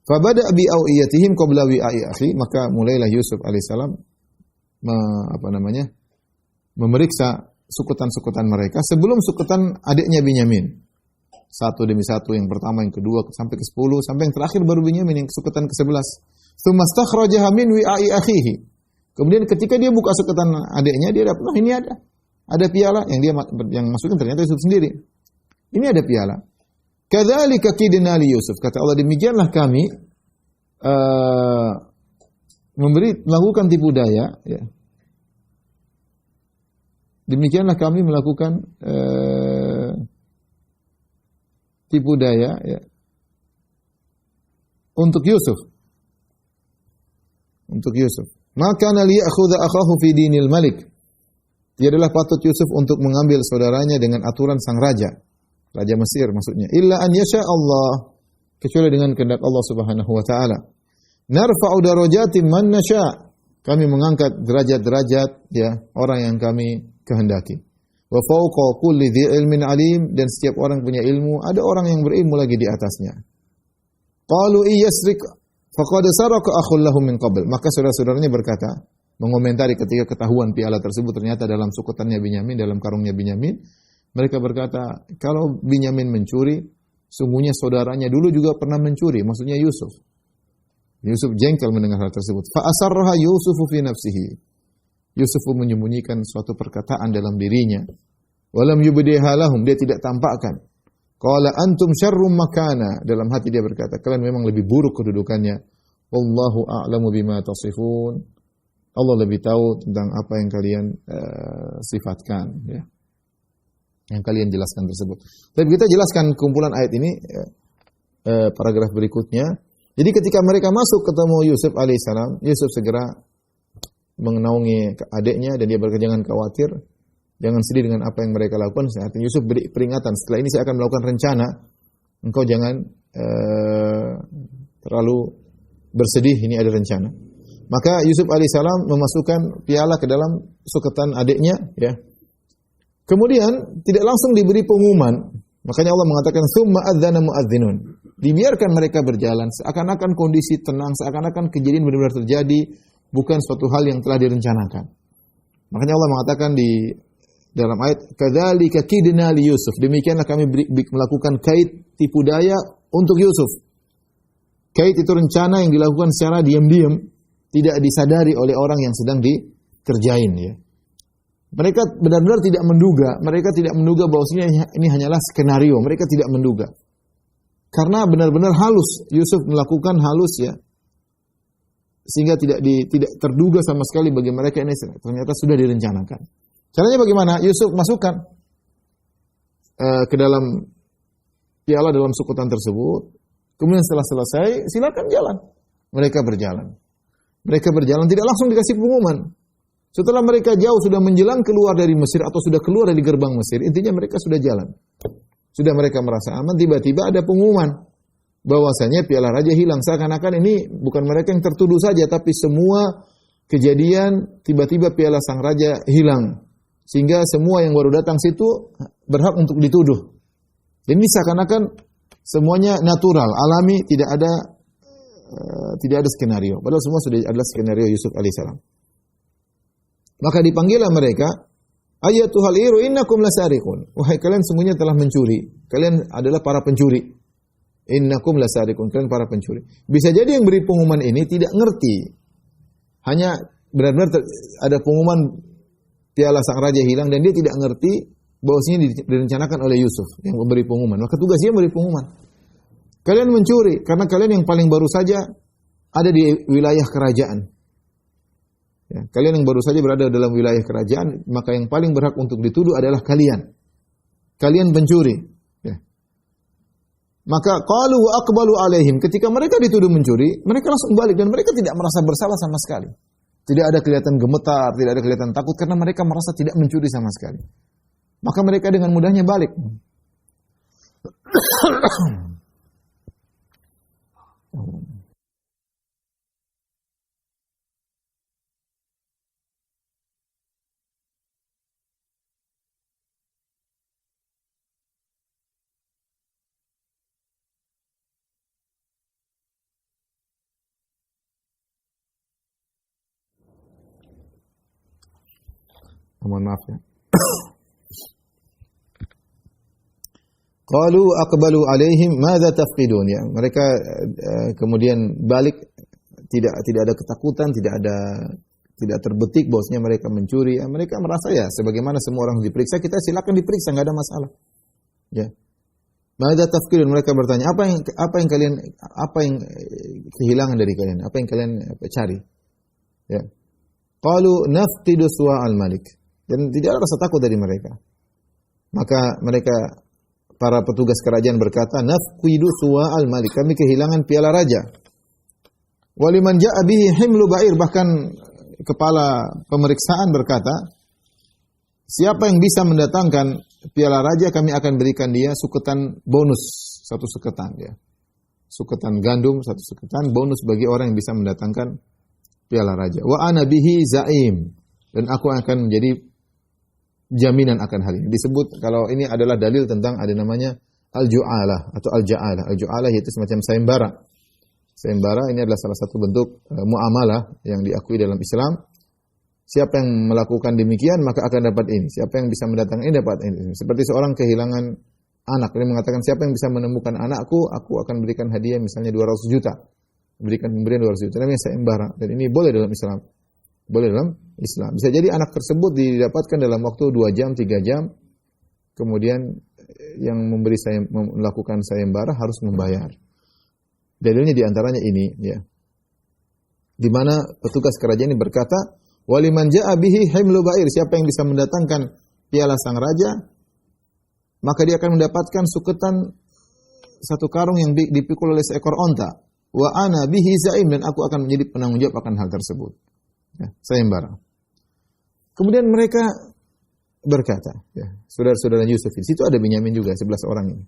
Fabada bi awiyatihim qabla wi'ai akhi, maka mulailah Yusuf alaihissalam memeriksa sukutan-sukutan mereka sebelum sukutan adiknya Binyamin. Satu demi satu, yang pertama, yang kedua, sampai ke 10, sampai yang terakhir baru Binyamin yang sukutan ke-11. Tsumma stakhrajaha min wi'ai akhihi. Kemudian ketika dia buka sukutan adiknya, dia dapat, ini ada piala yang masukin, ternyata Yusuf sendiri. Ini ada piala. Kadzalika kidna li Yusuf, kata Allah, demikianlah kami melakukan tipu daya, ya. Demikianlah kami melakukan tipu daya, ya, untuk Yusuf. Maka nali akhudha akhahu fi dinil malik. Tiadalah patut Yusuf untuk mengambil saudaranya dengan aturan sang raja Mesir maksudnya. Illa an yasha Allah, kecuali dengan kehendak Allah Subhanahu wa taala. Narfa'u darajatin man nasha. Kami mengangkat derajat-derajat ya orang yang kami kehendaki. Wa fawqa kulli dzi ilmin alim, dan setiap orang punya ilmu, ada orang yang berilmu lagi di atasnya. Qalu iyasrik faqad saraka akhul lahum min qabl. Maka saudara-saudaranya berkata, mengomentari ketika ketahuan piala tersebut ternyata dalam sukutannya Binyamin, dalam karungnya Binyamin, mereka berkata, kalau Binyamin mencuri, sungguhnya saudaranya dulu juga pernah mencuri, maksudnya Yusuf. Yusuf jengkel mendengar hal tersebut. Fa asarraha Yusufu fi nafsihi. Yusuf menyembunyikan suatu perkataan dalam dirinya. Walam yubdiha lahum, dia tidak tampakkan. Qala antum syarrum makana, dalam hati dia berkata, kalian memang lebih buruk kedudukannya. Wallahu a'lamu bima tasifun. Allah lebih tahu tentang apa yang kalian sifatkan, ya. Yang kalian jelaskan tersebut. Tapi kita jelaskan kumpulan ayat ini paragraf berikutnya. Jadi ketika mereka masuk ketemu Yusuf alaihissalam, Yusuf segera menaungi adiknya dan dia berkata, jangan khawatir, jangan sedih dengan apa yang mereka lakukan. Yusuf beri peringatan, setelah ini saya akan melakukan rencana, engkau jangan terlalu bersedih, ini ada rencana. Maka Yusuf alaihissalam memasukkan piala ke dalam suketan adiknya, ya. Kemudian tidak langsung diberi pengumuman. Makanya Allah mengatakan tsumma adzana muadzinun. Dibiarkan mereka berjalan seakan-akan kondisi tenang, seakan-akan kejadian benar-benar terjadi, bukan suatu hal yang telah direncanakan. Makanya Allah mengatakan di dalam ayat kadzalika kidna li Yusuf. Demikianlah kami melakukan kait tipu daya untuk Yusuf. Kait itu rencana yang dilakukan secara diam-diam, tidak disadari oleh orang yang sedang dikerjain, ya. Mereka benar-benar tidak menduga bahwasanya ini hanyalah skenario. Mereka tidak menduga. Karena benar-benar halus, Yusuf melakukan halus, ya. Sehingga tidak terduga sama sekali bagi mereka ini ternyata sudah direncanakan. Caranya bagaimana? Yusuf masukkan ke dalam piala dalam sukutan tersebut. Kemudian setelah selesai, silakan jalan. Mereka berjalan. Mereka berjalan tidak langsung dikasih pengumuman. Setelah mereka jauh sudah menjelang keluar dari Mesir atau sudah keluar dari gerbang Mesir, intinya mereka sudah jalan. Sudah mereka merasa aman, tiba-tiba ada pengumuman bahwasanya piala raja hilang. Seakan-akan ini bukan mereka yang tertuduh saja, tapi semua kejadian tiba-tiba piala sang raja hilang. Sehingga semua yang baru datang situ berhak untuk dituduh. Dan ini seakan-akan semuanya natural, alami, tidak ada skenario. Padahal semua sudah adalah skenario Yusuf alaihissalam. Maka dipanggillah mereka, ayatul iru innakum lasariqun. Wahai kalian sungguhnya telah mencuri. Kalian adalah para pencuri. Innakum lasariqun, kalian para pencuri. Bisa jadi yang beri pengumuman ini tidak ngerti. Hanya benar-benar ada pengumuman piala sang raja hilang dan dia tidak ngerti bahwasanya direncanakan oleh Yusuf yang memberi pengumuman. Maka tugas dia memberi pengumuman. Kalian mencuri karena kalian yang paling baru saja ada di wilayah kerajaan. Ya, kalian yang baru saja berada dalam wilayah kerajaan, maka yang paling berhak untuk dituduh adalah kalian. Kalian pencuri. Ya. Maka qalu wa aqbalu alaihim. Ketika mereka dituduh mencuri, mereka langsung balik dan mereka tidak merasa bersalah sama sekali. Tidak ada kelihatan gemetar, tidak ada kelihatan takut karena mereka merasa tidak mencuri sama sekali. Maka mereka dengan mudahnya balik. Mohon maaf ya. Qalu aqbalu alaihim madza tafqidun, ya. Mereka kemudian balik, tidak ada ketakutan, tidak terbetik bahwasanya mereka mencuri. Ya, mereka merasa ya sebagaimana semua orang diperiksa, kita silakan diperiksa, enggak ada masalah. Ya. Madza tafqidun, mereka bertanya, apa yang kehilangan dari kalian? Apa yang kalian cari? Ya. Qalu nafqidu suwa'al malik. Dan tidak ada rasa takut dari mereka. Maka mereka, para petugas kerajaan berkata, nafqidu suwa'al malik, kami kehilangan piala raja. Waliman ja'a bihi himlu ba'ir, bahkan kepala pemeriksaan berkata, siapa yang bisa mendatangkan piala raja, kami akan berikan dia suketan bonus, satu suketan, ya. Suketan gandum, satu suketan bonus bagi orang yang bisa mendatangkan piala raja. Wa ana bihi zaim, dan aku akan menjadi jaminan akan hal ini. Disebut kalau ini adalah dalil tentang ada namanya al-ju'alah atau al-ja'alah. Al-ju'alah yaitu semacam sayembara. Sayembara ini adalah salah satu bentuk muamalah yang diakui dalam Islam. Siapa yang melakukan demikian maka akan dapat ini. Siapa yang bisa mendatangkan ini dapat ini. Seperti seorang kehilangan anak, dia mengatakan siapa yang bisa menemukan anakku, aku akan berikan hadiah misalnya 200 juta. Berikan pemberian 200 juta. Namanya sayembara. Dan ini boleh dalam Islam. Boleh dalam Islam. Bisa jadi anak tersebut didapatkan dalam waktu 2 jam, 3 jam. Kemudian yang melakukan sayembara harus membayar. Dalilnya diantaranya ini, ya. Di mana petugas kerajaan ini berkata, waliman ja'a bihi himlu ba'ir, siapa yang bisa mendatangkan piala sang raja, maka dia akan mendapatkan suketan 1 karung yang dipikul oleh seekor onta. Wa ana bihi zaim, dan aku akan menjadi penanggung jawab akan hal tersebut. Ya, sayembara. Kemudian mereka berkata, ya, saudara-saudara Yusuf, di situ ada Binyamin juga, 11 orang ini.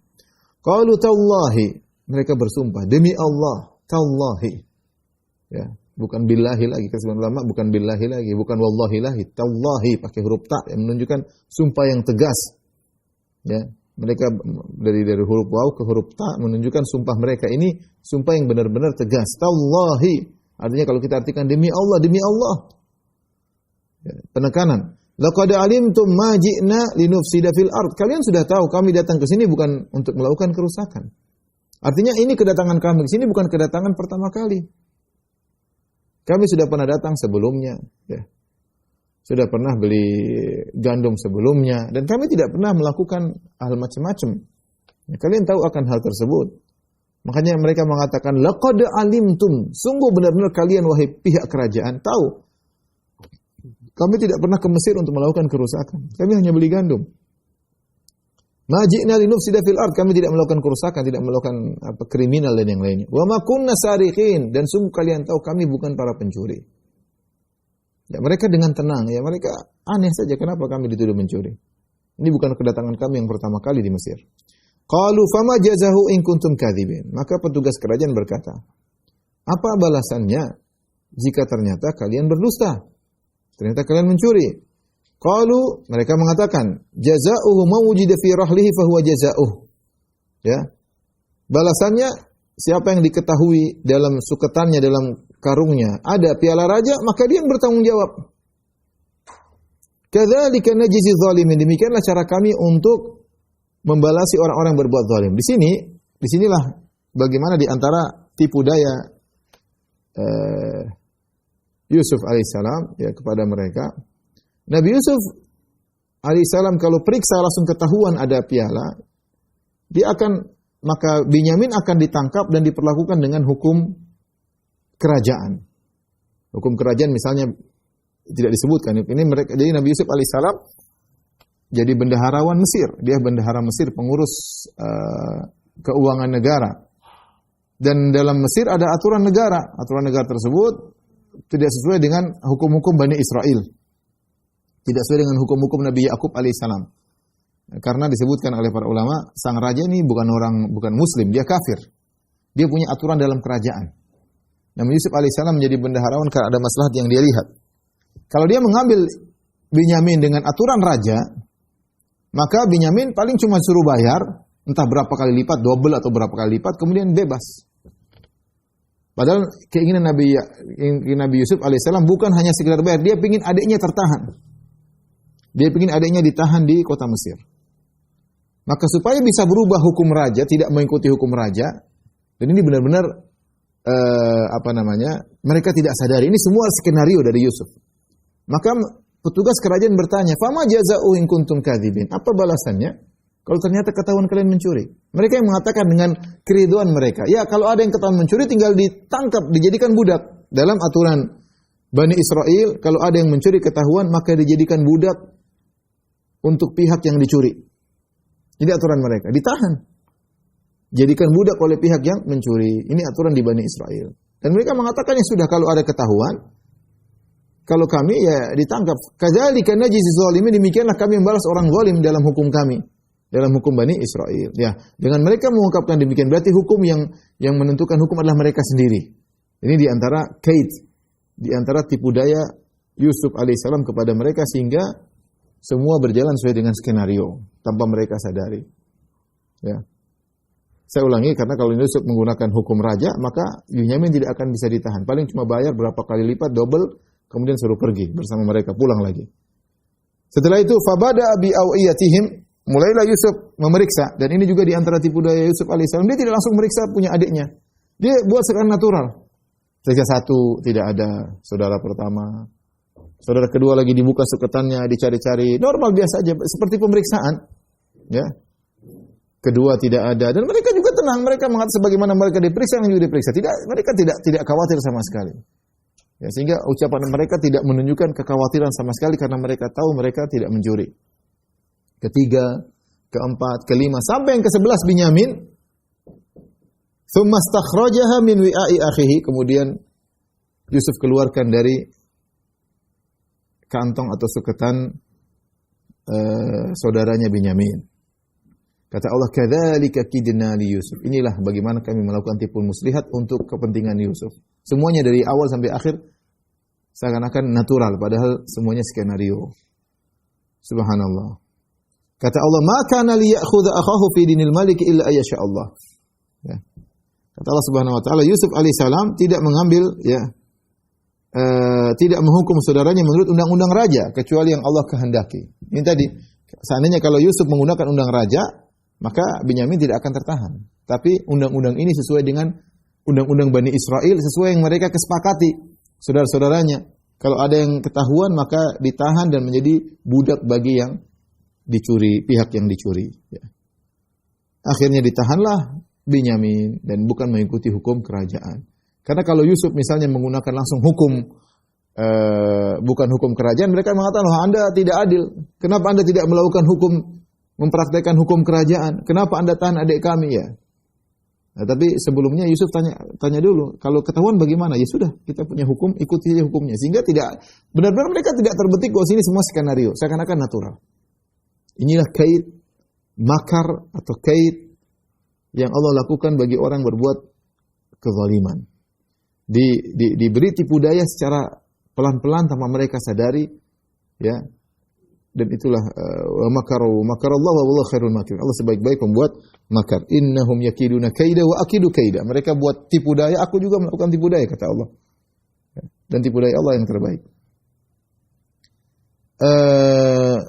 Qalu tallahi, mereka bersumpah demi Allah, tallahi. Ya, bukan billahi lagi, kata ulama, bukan billahi lagi, bukan wallahi lagi, tallahi pakai huruf ta yang menunjukkan sumpah yang tegas. Ya, mereka dari huruf waw ke huruf ta menunjukkan sumpah mereka ini sumpah yang benar-benar tegas. Tallahi artinya kalau kita artikan demi Allah, demi Allah. Ya, penekanan. Laqad alimtum ma ji'na linufsida fil ard. Kalian sudah tahu kami datang ke sini bukan untuk melakukan kerusakan. Artinya ini kedatangan kami ke sini bukan kedatangan pertama kali. Kami sudah pernah datang sebelumnya, ya. Sudah pernah beli gandum sebelumnya, dan kami tidak pernah melakukan hal macam-macam. Ya, kalian tahu akan hal tersebut. Makanya mereka mengatakan, laqad alimtum, sungguh benar-benar kalian wahai pihak kerajaan tahu. Kami tidak pernah ke Mesir untuk melakukan kerusakan. Kami hanya beli gandum. Ma ji'na linufsida fil ard, kami tidak melakukan kerusakan, tidak melakukan kriminal dan yang lainnya. Wa ma kunna sariqin, dan sungguh kalian tahu kami bukan para pencuri. Ya, mereka dengan tenang, ya mereka aneh saja kenapa kami dituduh mencuri. Ini bukan kedatangan kami yang pertama kali di Mesir. Qalu fama jazahu in kuntum kadzibin. Maka petugas kerajaan berkata, apa balasannya jika ternyata kalian berdusta? Ternyata kalian mencuri. Qalu, mereka mengatakan, jazaohu ma wujida fi rahlihi fa huwa jazaoh. Ya. Balasannya siapa yang diketahui dalam suketannya, dalam karungnya ada piala raja, maka dia yang bertanggung jawab. Kadzalika najzi zalimin, demikianlah cara kami untuk membalasi orang-orang yang berbuat zalim. Di sinilah bagaimana di antara tipu daya Yusuf alaihissalam ya kepada mereka. Nabi Yusuf alaihissalam kalau periksa langsung ketahuan ada piala, maka Binyamin akan ditangkap dan diperlakukan dengan hukum kerajaan. Hukum kerajaan misalnya tidak disebutkan. Ini mereka, jadi Nabi Yusuf alaihissalam jadi bendaharawan Mesir. Dia bendahara Mesir, pengurus keuangan negara. Dan dalam Mesir ada aturan negara. Aturan negara tersebut tidak sesuai dengan hukum-hukum Bani Israel. Tidak sesuai dengan hukum-hukum Nabi Yakub alaihissalam. Karena disebutkan oleh para ulama, sang raja ini bukan muslim, dia kafir. Dia punya aturan dalam kerajaan. Nabi Yusuf alaihissalam menjadi bendaharawan karena ada maslahat yang dia lihat. Kalau dia mengambil Binyamin dengan aturan raja, maka Binyamin paling cuma suruh bayar, entah berapa kali lipat, double atau berapa kali lipat, kemudian bebas. Padahal keinginan Nabi Yusuf alaihissalam bukan hanya sekedar bayar, dia ingin adiknya tertahan. Dia ingin adiknya ditahan di kota Mesir. Maka supaya bisa berubah hukum raja, tidak mengikuti hukum raja, dan ini benar-benar mereka tidak sadari. Ini semua skenario dari Yusuf. Maka petugas kerajaan bertanya, "Fama jaza'u in kuntum kadzibin?" Apa balasannya kalau ternyata ketahuan kalian mencuri? Mereka yang mengatakan dengan keriduan mereka, ya kalau ada yang ketahuan mencuri tinggal ditangkap, dijadikan budak. Dalam aturan Bani Israel, kalau ada yang mencuri ketahuan maka dijadikan budak untuk pihak yang dicuri. Ini aturan mereka, ditahan. Jadikan budak oleh pihak yang mencuri. Ini aturan di Bani Israel. Dan mereka mengatakan ya sudah kalau ada ketahuan, kalau kami ya ditangkap. Kadzalika najzi zalimin, demikianlah kami membalas orang zalim dalam hukum kami, dalam hukum Bani Israel. Ya, dengan mereka mengungkapkan demikian berarti hukum yang menentukan hukum adalah mereka sendiri. Ini di antara kaid di antara tipu daya Yusuf alaihissalam kepada mereka sehingga semua berjalan sesuai dengan skenario tanpa mereka sadari. Ya. Saya ulangi karena kalau Yusuf menggunakan hukum raja, maka Binyamin tidak akan bisa ditahan. Paling cuma bayar berapa kali lipat, double, kemudian suruh pergi bersama mereka, pulang lagi. Setelah itu, fabada bi awiyatihim, mulailah Yusuf memeriksa. Dan ini juga di antara tipu daya Yusuf alaihissalam. Dia tidak langsung meriksa punya adiknya. Dia buat secara natural. Periksa satu, tidak ada. Saudara pertama. Saudara kedua lagi dibuka suketannya, dicari-cari. Normal biasa aja, seperti pemeriksaan. Ya. Kedua tidak ada. Dan mereka juga tenang. Mereka mengatakan sebagaimana mereka diperiksa, yang juga diperiksa. Mereka tidak khawatir sama sekali. Ya, sehingga ucapan mereka tidak menunjukkan kekhawatiran sama sekali karena mereka tahu mereka tidak mencuri. Ketiga, keempat, kelima, sampai yang ke-11 Binyamin. Tsumma stakhrajaha min wi'a'i akhihi. Kemudian Yusuf keluarkan dari kantong atau suketan saudaranya Binyamin. Kata Allah, kadzalika kidna li Yusuf. Inilah bagaimana kami melakukan tipu muslihat untuk kepentingan Yusuf. Semuanya dari awal sampai akhir seakan-akan natural, padahal semuanya skenario. Subhanallah. Kata Allah, ma kana li ya'khudha akhahu fi dinil malik illa ayyasha Allah. Ya. Kata Allah Subhanahu wa taala, Yusuf alaihissalam tidak mengambil tidak menghukum saudaranya menurut undang-undang raja kecuali yang Allah kehendaki. Ini tadi, seandainya kalau Yusuf menggunakan undang raja, maka Binyamin tidak akan tertahan. Tapi undang-undang ini sesuai dengan undang-undang Bani Israel, sesuai yang mereka kesepakati, saudara-saudaranya. Kalau ada yang ketahuan, maka ditahan dan menjadi budak bagi yang dicuri, pihak yang dicuri. Ya. Akhirnya ditahanlah Binyamin dan bukan mengikuti hukum kerajaan. Karena kalau Yusuf misalnya menggunakan langsung hukum, bukan hukum kerajaan, mereka mengatakan, oh, Anda tidak adil. Kenapa Anda tidak melakukan hukum, mempraktekkan hukum kerajaan? Kenapa Anda tahan adik kami ya? Nah, tapi sebelumnya Yusuf tanya dulu, kalau ketahuan bagaimana? Ya sudah, kita punya hukum, ikuti hukumnya. Sehingga tidak, benar-benar mereka tidak terbetik bahwa sini semua skenario, seakan-akan natural. Inilah kait, makar atau kait yang Allah lakukan bagi orang berbuat kezaliman. Diberi tipu daya secara pelan-pelan tanpa mereka sadari, ya. Dan itulah makarallahu wallahu khairul makirin. Allah sebaik-baik pembuat makar. Innahum yakiduna kaida wa akidu kaida. Mereka buat tipu daya, aku juga melakukan tipu daya, kata Allah. Dan tipu daya Allah yang terbaik.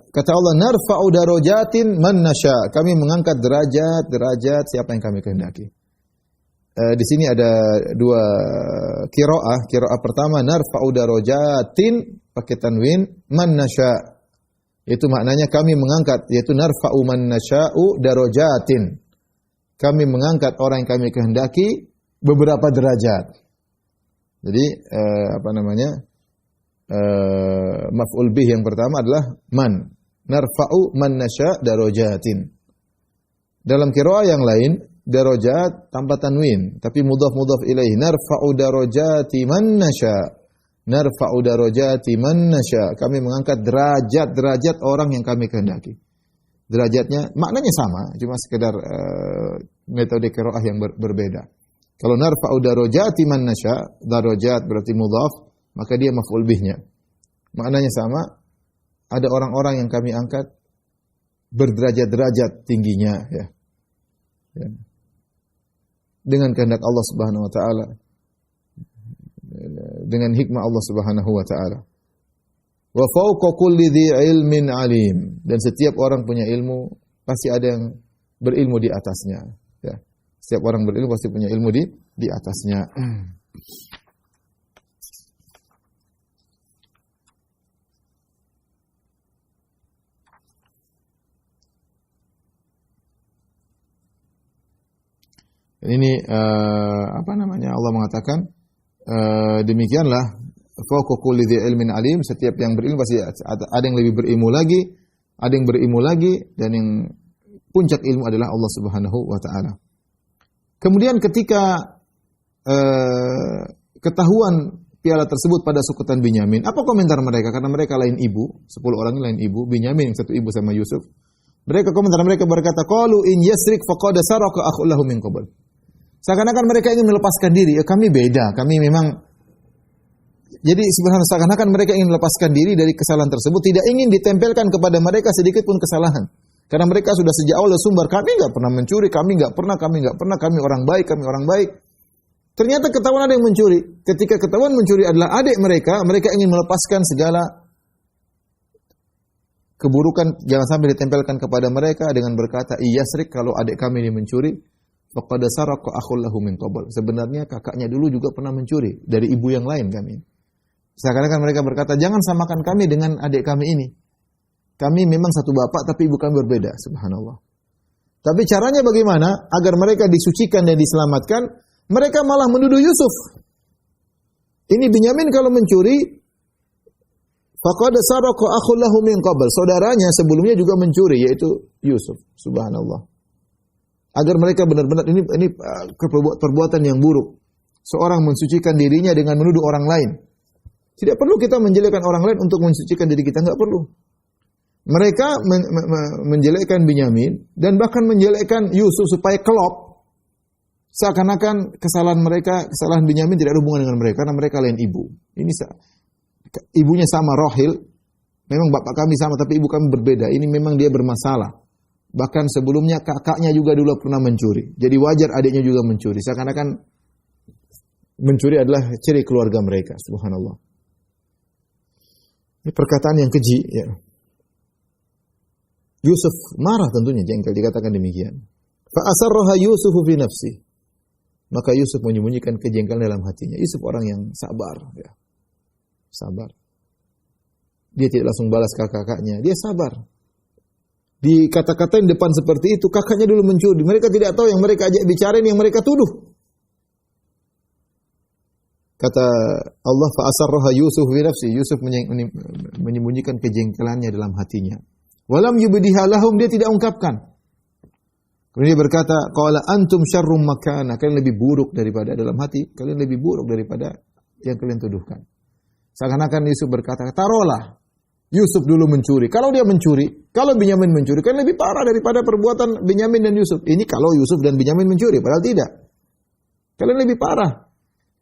Kata Allah, narfa'u darajatin man nasya. Kami mengangkat derajat siapa yang kami kehendaki. Di sini ada dua qiraah. Qiraah pertama, narfa'u darajatin pakai tanwin, man nasya. Itu maknanya kami mengangkat, yaitu narfa'u man nasya'u darajatin. Kami mengangkat orang yang kami kehendaki beberapa derajat. Jadi maf'ul bih yang pertama adalah man. Narfa'u man nasya' darajatin. Dalam qiraah yang lain, darajat tanpa tanwin, tapi mudhaf ilaih. Narfa'u darajati man nasya'. Narfa'u darajati man nasya'. Kami mengangkat derajat orang yang kami kehendaki. Derajatnya maknanya sama, cuma sekedar metode qiraah yang berbeda. Kalau narfa'u darajati man nasya', darajat berarti mudhaf, maka dia maf'ul bihnya. Maknanya sama, ada orang-orang yang kami angkat berderajat-derajat tingginya, ya. Ya. Dengan kehendak Allah Subhanahu wa taala. Dengan hikmah Allah Subhanahu wa taala. Wa fawqa kulli dzi ilmin alim. Dan setiap orang punya ilmu, pasti ada yang berilmu di atasnya, ya. Setiap orang berilmu pasti punya ilmu di atasnya. Ini Allah mengatakan demikianlah fawqa kulli dzi ilmin alim, setiap yang berilmu pasti ada yang lebih berilmu lagi, ada yang berilmu lagi, dan yang puncak ilmu adalah Allah Subhanahu wa taala. Kemudian ketika ketahuan piala tersebut pada sukutan Binyamin, apa komentar mereka? Karena mereka lain ibu, 10 orang ini lain ibu, Binyamin yang satu ibu sama Yusuf. Komentar mereka berkata, qalu in yasrik faqad saraka akhul lahu min qabl. Seakan-akan mereka ingin melepaskan diri. Ya, kami beda. Kami memang Jadi sebenarnya seakan-akan mereka ingin melepaskan diri dari kesalahan tersebut, tidak ingin ditempelkan kepada mereka sedikit pun kesalahan. Karena mereka sudah sejak awal sumber, kami nggak pernah mencuri, kami nggak pernah, kami orang baik, kami orang baik. Ternyata ketahuan ada yang mencuri. Ketika ketahuan mencuri adalah adik mereka, mereka ingin melepaskan segala keburukan, jangan sampai ditempelkan kepada mereka dengan berkata, "Iyasrik, kalau adik kami ini mencuri, faqad saraqa akhul lahu min qabl." Sebenarnya kakaknya dulu juga pernah mencuri dari ibu yang lain kami. Seakan-akan mereka berkata, "Jangan samakan kami dengan adik kami ini. Kami memang satu bapak tapi ibu kami berbeda." Subhanallah. Tapi caranya bagaimana agar mereka disucikan dan diselamatkan? Mereka malah menuduh Yusuf. Ini Binyamin kalau mencuri, faqad saraqa akhul lahu min qabl. Saudaranya sebelumnya juga mencuri, yaitu Yusuf. Subhanallah. Agar mereka benar-benar ini perbuatan yang buruk. Seorang mensucikan dirinya dengan menuduh orang lain. Tidak perlu kita menjelekkan orang lain untuk mensucikan diri kita, enggak perlu. Mereka menjelekkan Binyamin dan bahkan menjelekkan Yusuf supaya kelop. Seakan-akan kesalahan Binyamin tidak ada hubungan dengan mereka karena mereka lain ibu. Ini ibunya sama Rahil, memang bapak kami sama tapi ibu kami berbeda. Ini memang dia bermasalah. Bahkan sebelumnya kakaknya juga dulu pernah mencuri. Jadi wajar adiknya juga mencuri. Seakan-akan mencuri adalah ciri keluarga mereka. Subhanallah. Ini perkataan yang keji. Ya. Yusuf marah tentunya, jengkel dikatakan demikian. Fa'asarraha Yusufu fi nafsi. Maka Yusuf menyembunyikan kejengkelan dalam hatinya. Yusuf orang yang sabar. Ya. Sabar. Dia tidak langsung balas kakaknya. Dia sabar. Di kata-kata yang depan seperti itu, kakaknya dulu mencuri. Mereka tidak tahu yang mereka ajak bicara yang mereka tuduh. Kata Allah, fa'asarraha Yusuf fi nafsi. Yusuf menyembunyikan kejengkelannya dalam hatinya. Walam yubdiha lahum, dia tidak ungkapkan. Kemudian dia berkata, qala antum syarrum makana. Kalian lebih buruk daripada dalam hati. Kalian lebih buruk daripada yang kalian tuduhkan. Seakan-akan Yusuf berkata, taruhlah Yusuf dulu mencuri. Kalau dia mencuri, kalau Binyamin mencuri, kan lebih parah daripada perbuatan Binyamin dan Yusuf. Ini kalau Yusuf dan Binyamin mencuri, padahal tidak. Kalian lebih parah.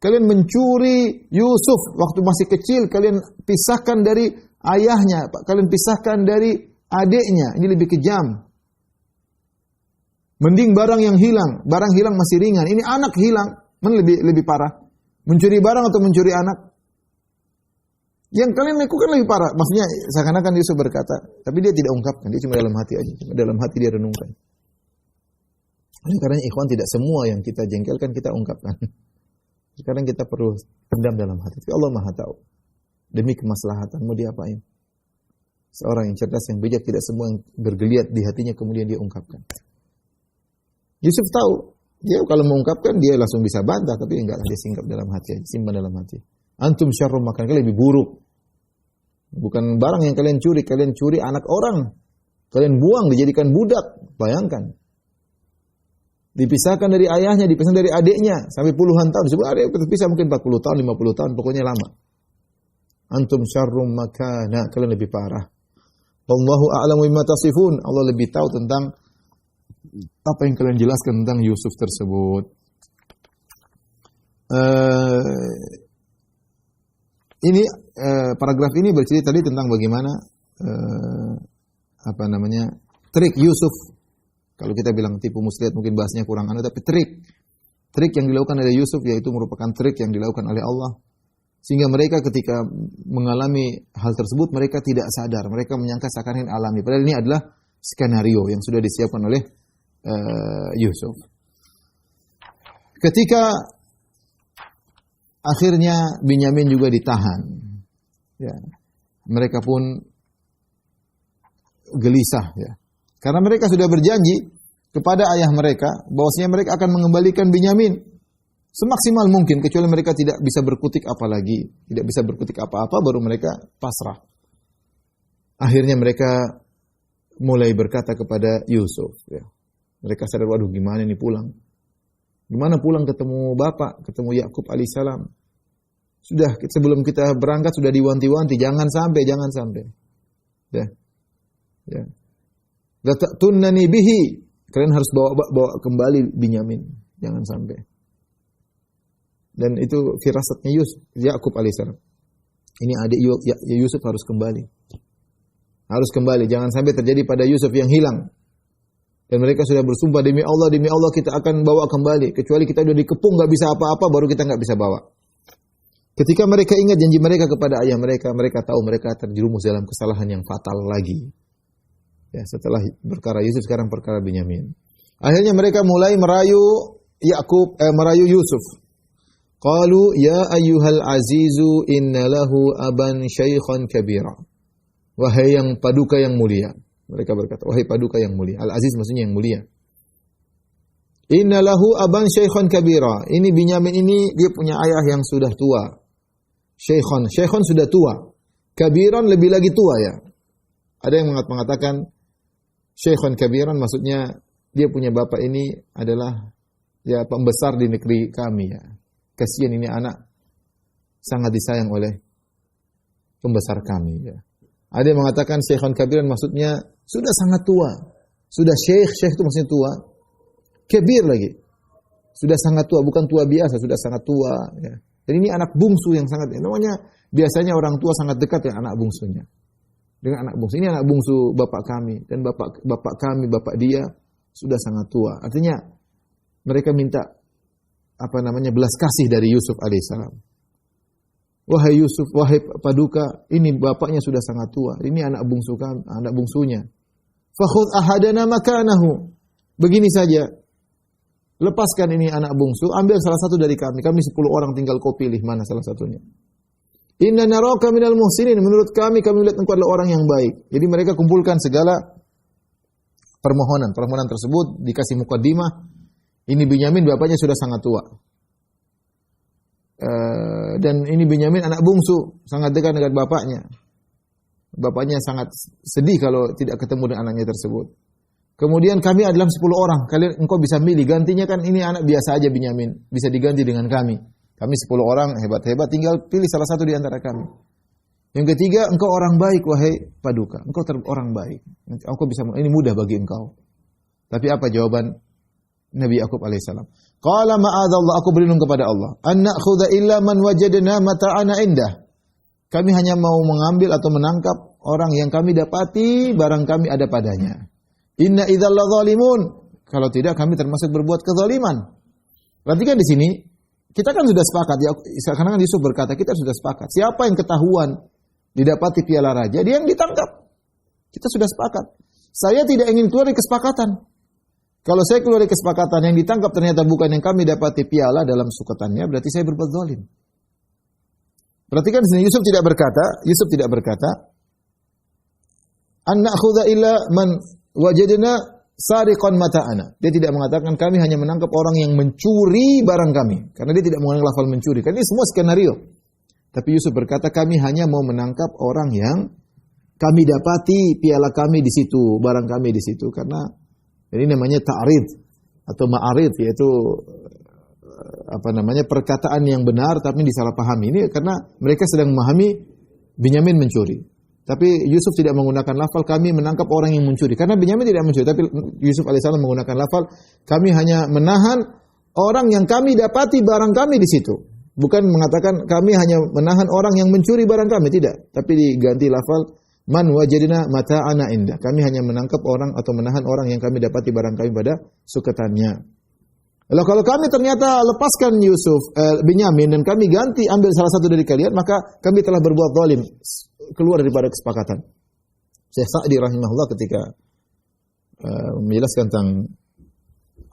Kalian mencuri Yusuf waktu masih kecil, kalian pisahkan dari ayahnya, kalian pisahkan dari adiknya. Ini lebih kejam. Mending barang yang hilang, barang hilang masih ringan. Ini anak hilang, mana lebih parah? Mencuri barang atau mencuri anak? Yang kalian lakukan lebih parah. Maksudnya seakan-akan Yusuf berkata, tapi dia tidak ungkapkan, dia cuma dalam hati aja, cuma dalam hati dia renungkan. Oleh karena ikhwan, tidak semua yang kita jengkelkan kita ungkapkan. Sekarang kita perlu pendam dalam hati. Tapi Allah Maha tahu. Demi kemaslahatan mau diapain? Seorang yang cerdas, yang bijak, tidak semua yang bergeliat di hatinya kemudian dia ungkapkan. Yusuf tahu, dia kalau mengungkapkan dia langsung bisa bantah, tapi enggak, dia singkap dalam hati, simpan dalam hati. Antum syarrum makan, kalian lebih buruk. Bukan barang yang kalian curi anak orang. Kalian buang, dijadikan budak. Bayangkan. Dipisahkan dari ayahnya, dipisahkan dari adiknya sampai puluhan tahun. Sebenarnya terpisah mungkin 40 tahun, 50 tahun, pokoknya lama. Antum syarrum makana, kalian lebih parah. Wallahu a'lamu bima tasifun. Allah lebih tahu tentang apa yang kalian jelaskan tentang Yusuf tersebut. Ini paragraf ini bercerita tadi tentang bagaimana trik Yusuf. Kalau kita bilang tipu muslihat mungkin bahasanya kurang tapi trik yang dilakukan oleh Yusuf yaitu merupakan trik yang dilakukan oleh Allah. Sehingga mereka ketika mengalami hal tersebut mereka tidak sadar, mereka menyangka seakan-akan alami. Padahal ini adalah skenario yang sudah disiapkan oleh Yusuf. Ketika akhirnya Binyamin juga ditahan, ya, mereka pun gelisah, ya, karena mereka sudah berjanji kepada ayah mereka bahwasanya mereka akan mengembalikan Binyamin semaksimal mungkin, kecuali mereka tidak bisa berkutik apalagi, tidak bisa berkutik apa-apa, baru mereka pasrah. Akhirnya mereka mulai berkata kepada Yusuf, ya. Mereka sadar, waduh gimana ini pulang? Gimana pulang ketemu bapak, ketemu Yakub alaihissalam? Sudah sebelum kita berangkat sudah diwanti-wanti, jangan sampai. Ya. Ya. La ta'tunnani bihi. Kalian harus bawa kembali Binyamin, jangan sampai. Dan itu firasatnya Yakub alaihissalam. Ini adik Yusuf harus kembali. Harus kembali, jangan sampai terjadi pada Yusuf yang hilang. Dan mereka sudah bersumpah, demi Allah kita akan bawa kembali. Kecuali kita sudah dikepung, nggak bisa apa-apa, baru kita nggak bisa bawa. Ketika mereka ingat janji mereka kepada ayah mereka, mereka tahu mereka terjerumus dalam kesalahan yang fatal lagi. Ya, setelah perkara Yusuf, sekarang perkara Binyamin. Akhirnya mereka mulai merayu merayu Yusuf. Qalu ya ayyuhal azizu inna lahu aban syaikhan kabira. Wahai yang paduka yang mulia. Mereka berkata, wahai paduka yang mulia. Al-Aziz maksudnya yang mulia. Inna lahu aban syaikhan kabira. Ini Binyamin ini dia punya ayah yang sudah tua. Syaikhan sudah tua. Kabiran lebih lagi tua ya. Ada yang mengatakan syaikhan kabiran maksudnya dia punya bapak ini adalah ya pembesar di negeri kami ya. Kasihan ini anak sangat disayang oleh pembesar kami ya. Ada yang mengatakan syaikhan kabiran maksudnya sudah sangat tua. Sudah syekh itu maksudnya tua. Kabir lagi. Sudah sangat tua, bukan tua biasa, sudah sangat tua. Ya. Dan ini anak bungsu yang sangat, namanya biasanya orang tua sangat dekat dengan anak bungsunya. Dengan anak bungsu. Ini anak bungsu bapak kami. Dan bapak dia sudah sangat tua. Artinya mereka minta belas kasih dari Yusuf alaihissalam. Wahai Yusuf, wahai paduka, ini bapaknya sudah sangat tua. Ini anak bungsunya. Fakhudh ahadana makanahu. Begini saja. Lepaskan ini anak bungsu, ambil salah satu dari kami. Kami 10 orang, tinggal kau pilih mana salah satunya. Inna naraka minal muhsinin. Menurut kami melihat engkau adalah orang yang baik. Jadi mereka kumpulkan segala permohonan tersebut, dikasih mukaddimah. Ini Binyamin bapaknya sudah sangat tua. Dan ini Binyamin anak bungsu, sangat dekat dengan bapaknya. Bapaknya sangat sedih kalau tidak ketemu dengan anaknya tersebut. Kemudian kami adalah 10 orang. Engkau bisa milih, gantinya kan ini anak biasa aja Binyamin, bisa diganti dengan kami. Kami 10 orang hebat-hebat, tinggal pilih salah satu di antara kami. Yang ketiga, engkau orang baik wahai paduka. Engkau orang baik. Engkau bisa, ini mudah bagi engkau. Tapi apa jawaban Nabi Yakub alaihissalam? Qala ma'adzallah, aku berlindung kepada Allah. An na'khudha illa man wajadna mata'ana indah. Kami hanya mau mengambil atau menangkap orang yang kami dapati barang kami ada padanya. Inna idzal zalimun. Kalau tidak kami termasuk berbuat kezaliman. Perhatikan di sini, kita kan sudah sepakat ya. Sekarang Yusuf berkata, kita sudah sepakat. Siapa yang ketahuan didapati piala raja, dia yang ditangkap. Kita sudah sepakat. Saya tidak ingin keluar dari kesepakatan. Kalau saya keluar dari kesepakatan, yang ditangkap ternyata bukan yang kami dapati piala dalam sukatannya, berarti saya berbuat zalim. Perhatikan di sini Yusuf tidak berkata, an na'khudha illa man wajadna sariqan mata'ana. Dia tidak mengatakan kami hanya menangkap orang yang mencuri barang kami, karena dia tidak menggunakan lafal mencuri. Karena ini semua skenario. Tapi Yusuf berkata kami hanya mau menangkap orang yang kami dapati piala kami di situ, barang kami di situ, karena ini namanya ta'rid atau ma'arid, yaitu perkataan yang benar tapi disalahpahami. Ini karena mereka sedang memahami Binyamin mencuri. Tapi Yusuf tidak menggunakan lafal kami menangkap orang yang mencuri, karena Binyamin tidak mencuri. Tapi Yusuf alaihissalam menggunakan lafal kami hanya menahan orang yang kami dapati barang kami di situ. Bukan mengatakan kami hanya menahan orang yang mencuri barang kami, tidak. Tapi diganti lafal man wajadna mata'ana indah. Kami hanya menangkap orang atau menahan orang yang kami dapati barang kami pada sukatannya. Lalu kalau kami ternyata lepaskan Binyamin dan kami ganti ambil salah satu dari kalian, maka kami telah berbuat zalim, keluar daripada kesepakatan. Syekh Sa'di rahimahullah ketika menjelaskan tentang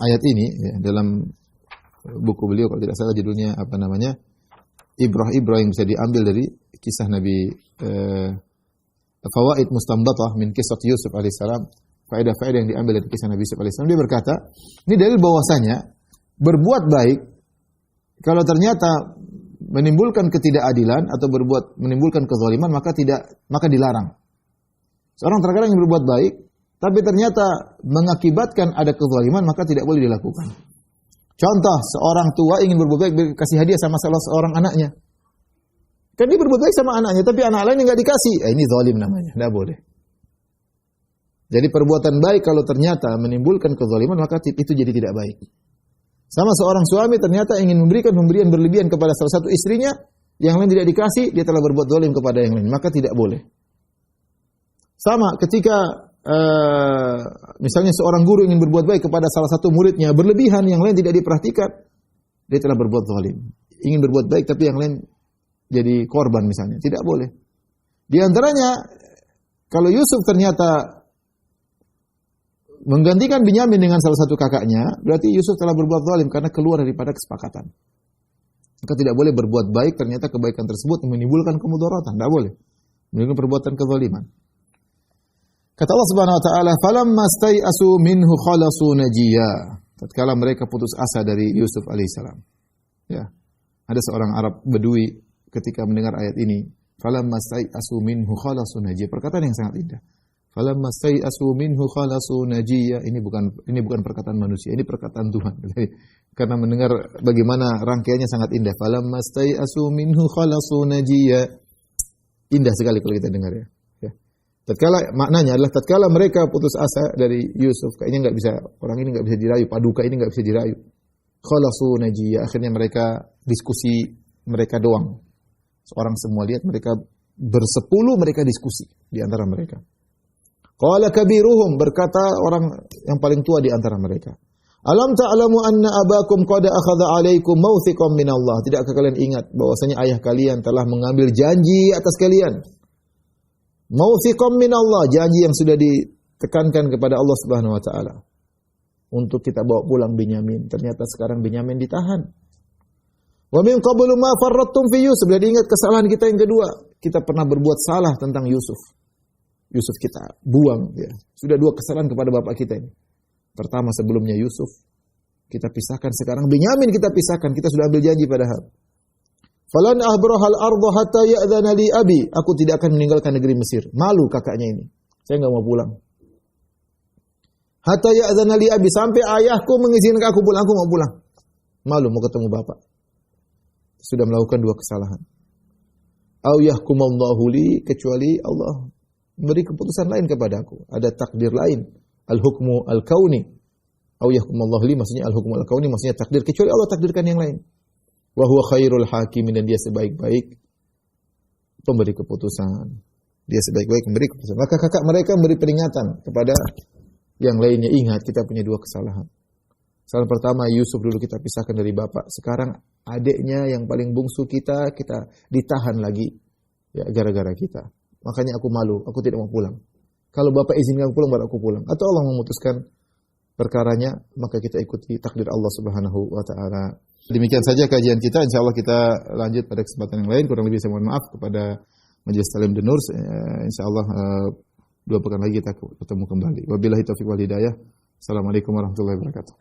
ayat ini ya, dalam buku beliau kalau tidak salah judulnya Ibrah yang bisa diambil dari kisah Nabi Fawaid Mustanbatah min Kisah Yusuf alaihissalam, faedah-faedah yang diambil dari kisah Nabi Yusuf alaihissalam. Dia berkata, ini dalil bahwasanya berbuat baik kalau ternyata menimbulkan ketidakadilan atau menimbulkan kezaliman maka dilarang. Seorang terkadang yang berbuat baik tapi ternyata mengakibatkan ada kezaliman maka tidak boleh dilakukan. Contoh, seorang tua ingin berbuat baik, kasih hadiah sama salah seorang anaknya. Kan dia berbuat baik sama anaknya, tapi anak lain enggak dikasih. Ini zalim namanya, tidak boleh. Jadi perbuatan baik kalau ternyata menimbulkan kezaliman maka itu jadi tidak baik. Sama seorang suami ternyata ingin memberikan pemberian berlebihan kepada salah satu istrinya, yang lain tidak dikasih, dia telah berbuat zalim kepada yang lain, maka tidak boleh. Sama ketika misalnya seorang guru ingin berbuat baik kepada salah satu muridnya, berlebihan, yang lain tidak diperhatikan, dia telah berbuat zalim. Ingin berbuat baik tapi yang lain jadi korban misalnya, tidak boleh. Di antaranya, kalau Yusuf ternyata menggantikan Binyamin dengan salah satu kakaknya, berarti Yusuf telah berbuat zalim karena keluar daripada kesepakatan. Maka tidak boleh berbuat baik, ternyata kebaikan tersebut menimbulkan kemudaratan, tidak boleh. Menimbulkan perbuatan kezaliman. Kata Allah Subhanahu wa taala, "Falamma stai'asu minhu khalasu najiyya." Tatkala mereka putus asa dari Yusuf alaihissalam. Ya. Ada seorang Arab Badui ketika mendengar ayat ini, "Falamma stai'asu minhu khalasu najiyya." Perkataan yang sangat indah. "Falamma stai'asu minhu khalasu najiyya." Ini bukan perkataan manusia, ini perkataan Tuhan. Karena mendengar bagaimana rangkaiannya sangat indah. "Falamma stai'asu minhu khalasu najiyya." Indah sekali kalau kita dengar ya. Maknanya adalah tatkala mereka putus asa dari Yusuf, kayaknya orang ini nggak bisa dirayu, Paduka ini nggak bisa dirayu. Khalasu najiyya, akhirnya mereka diskusi mereka doang. Seorang semua lihat mereka bersepuluh, mereka diskusi di antara mereka. Qala kabiruhum, berkata orang yang paling tua di antara mereka. Alam ta'lamu anna abakum qad akhadha 'alaikum mawthiqan min Allah. Tidakkah kalian ingat bahwasanya ayah kalian telah mengambil janji atas kalian? Mawthiqan min Allah, janji yang sudah ditekankan kepada Allah Subhanahu wa taala. Untuk kita bawa pulang Binyamin. Ternyata sekarang Binyamin ditahan. Wa min qablu ma farrattum fi Yusuf. Jadi ingat kesalahan kita yang kedua. Kita pernah berbuat salah tentang Yusuf. Yusuf kita buang. Ya. Sudah 2 kesalahan kepada bapak kita ini. Pertama, sebelumnya Yusuf kita pisahkan. Sekarang Binyamin kita pisahkan. Kita sudah ambil janji padahal. Falan abrahal arda hatta ya'dhana li abi. Aku tidak akan meninggalkan negeri Mesir. Malu kakaknya ini. Saya enggak mau pulang. Hatta ya'dhana li abi, sampai ayahku mengizinkan aku pulang, aku mau pulang. Malu mau ketemu bapak. Sudah melakukan 2 kesalahan. Au yahkumallahu li, kecuali Allah memberi keputusan lain kepadaku. Ada takdir lain. Al-hukmu al-kauni. Au yahkumallahu li, maksudnya al-hukmu al-kauni, maksudnya takdir, kecuali Allah takdirkan yang lain. Wa huwa khairul hakimin, dan dia sebaik-baik pemberi keputusan. Dia sebaik-baik memberi keputusan. Maka kakak mereka memberi peringatan kepada yang lainnya, ingat kita punya 2 kesalahan. Kesalahan pertama, Yusuf dulu kita pisahkan dari bapak. Sekarang adiknya yang paling bungsu kita ditahan lagi ya gara-gara kita. Makanya aku malu, aku tidak mau pulang. Kalau bapak izinkan pulang baru aku pulang. Atau Allah memutuskan perkaranya, maka kita ikuti takdir Allah Subhanahu wa taala. Demikian saja kajian kita. Insyaallah kita lanjut pada kesempatan yang lain. Kurang lebih saya mohon maaf kepada Majelis Talim The Nurs. Insyaallah 2 pekan lagi kita ketemu kembali. Wabillahi taufiq wal hidayah. Assalamualaikum warahmatullahi wabarakatuh.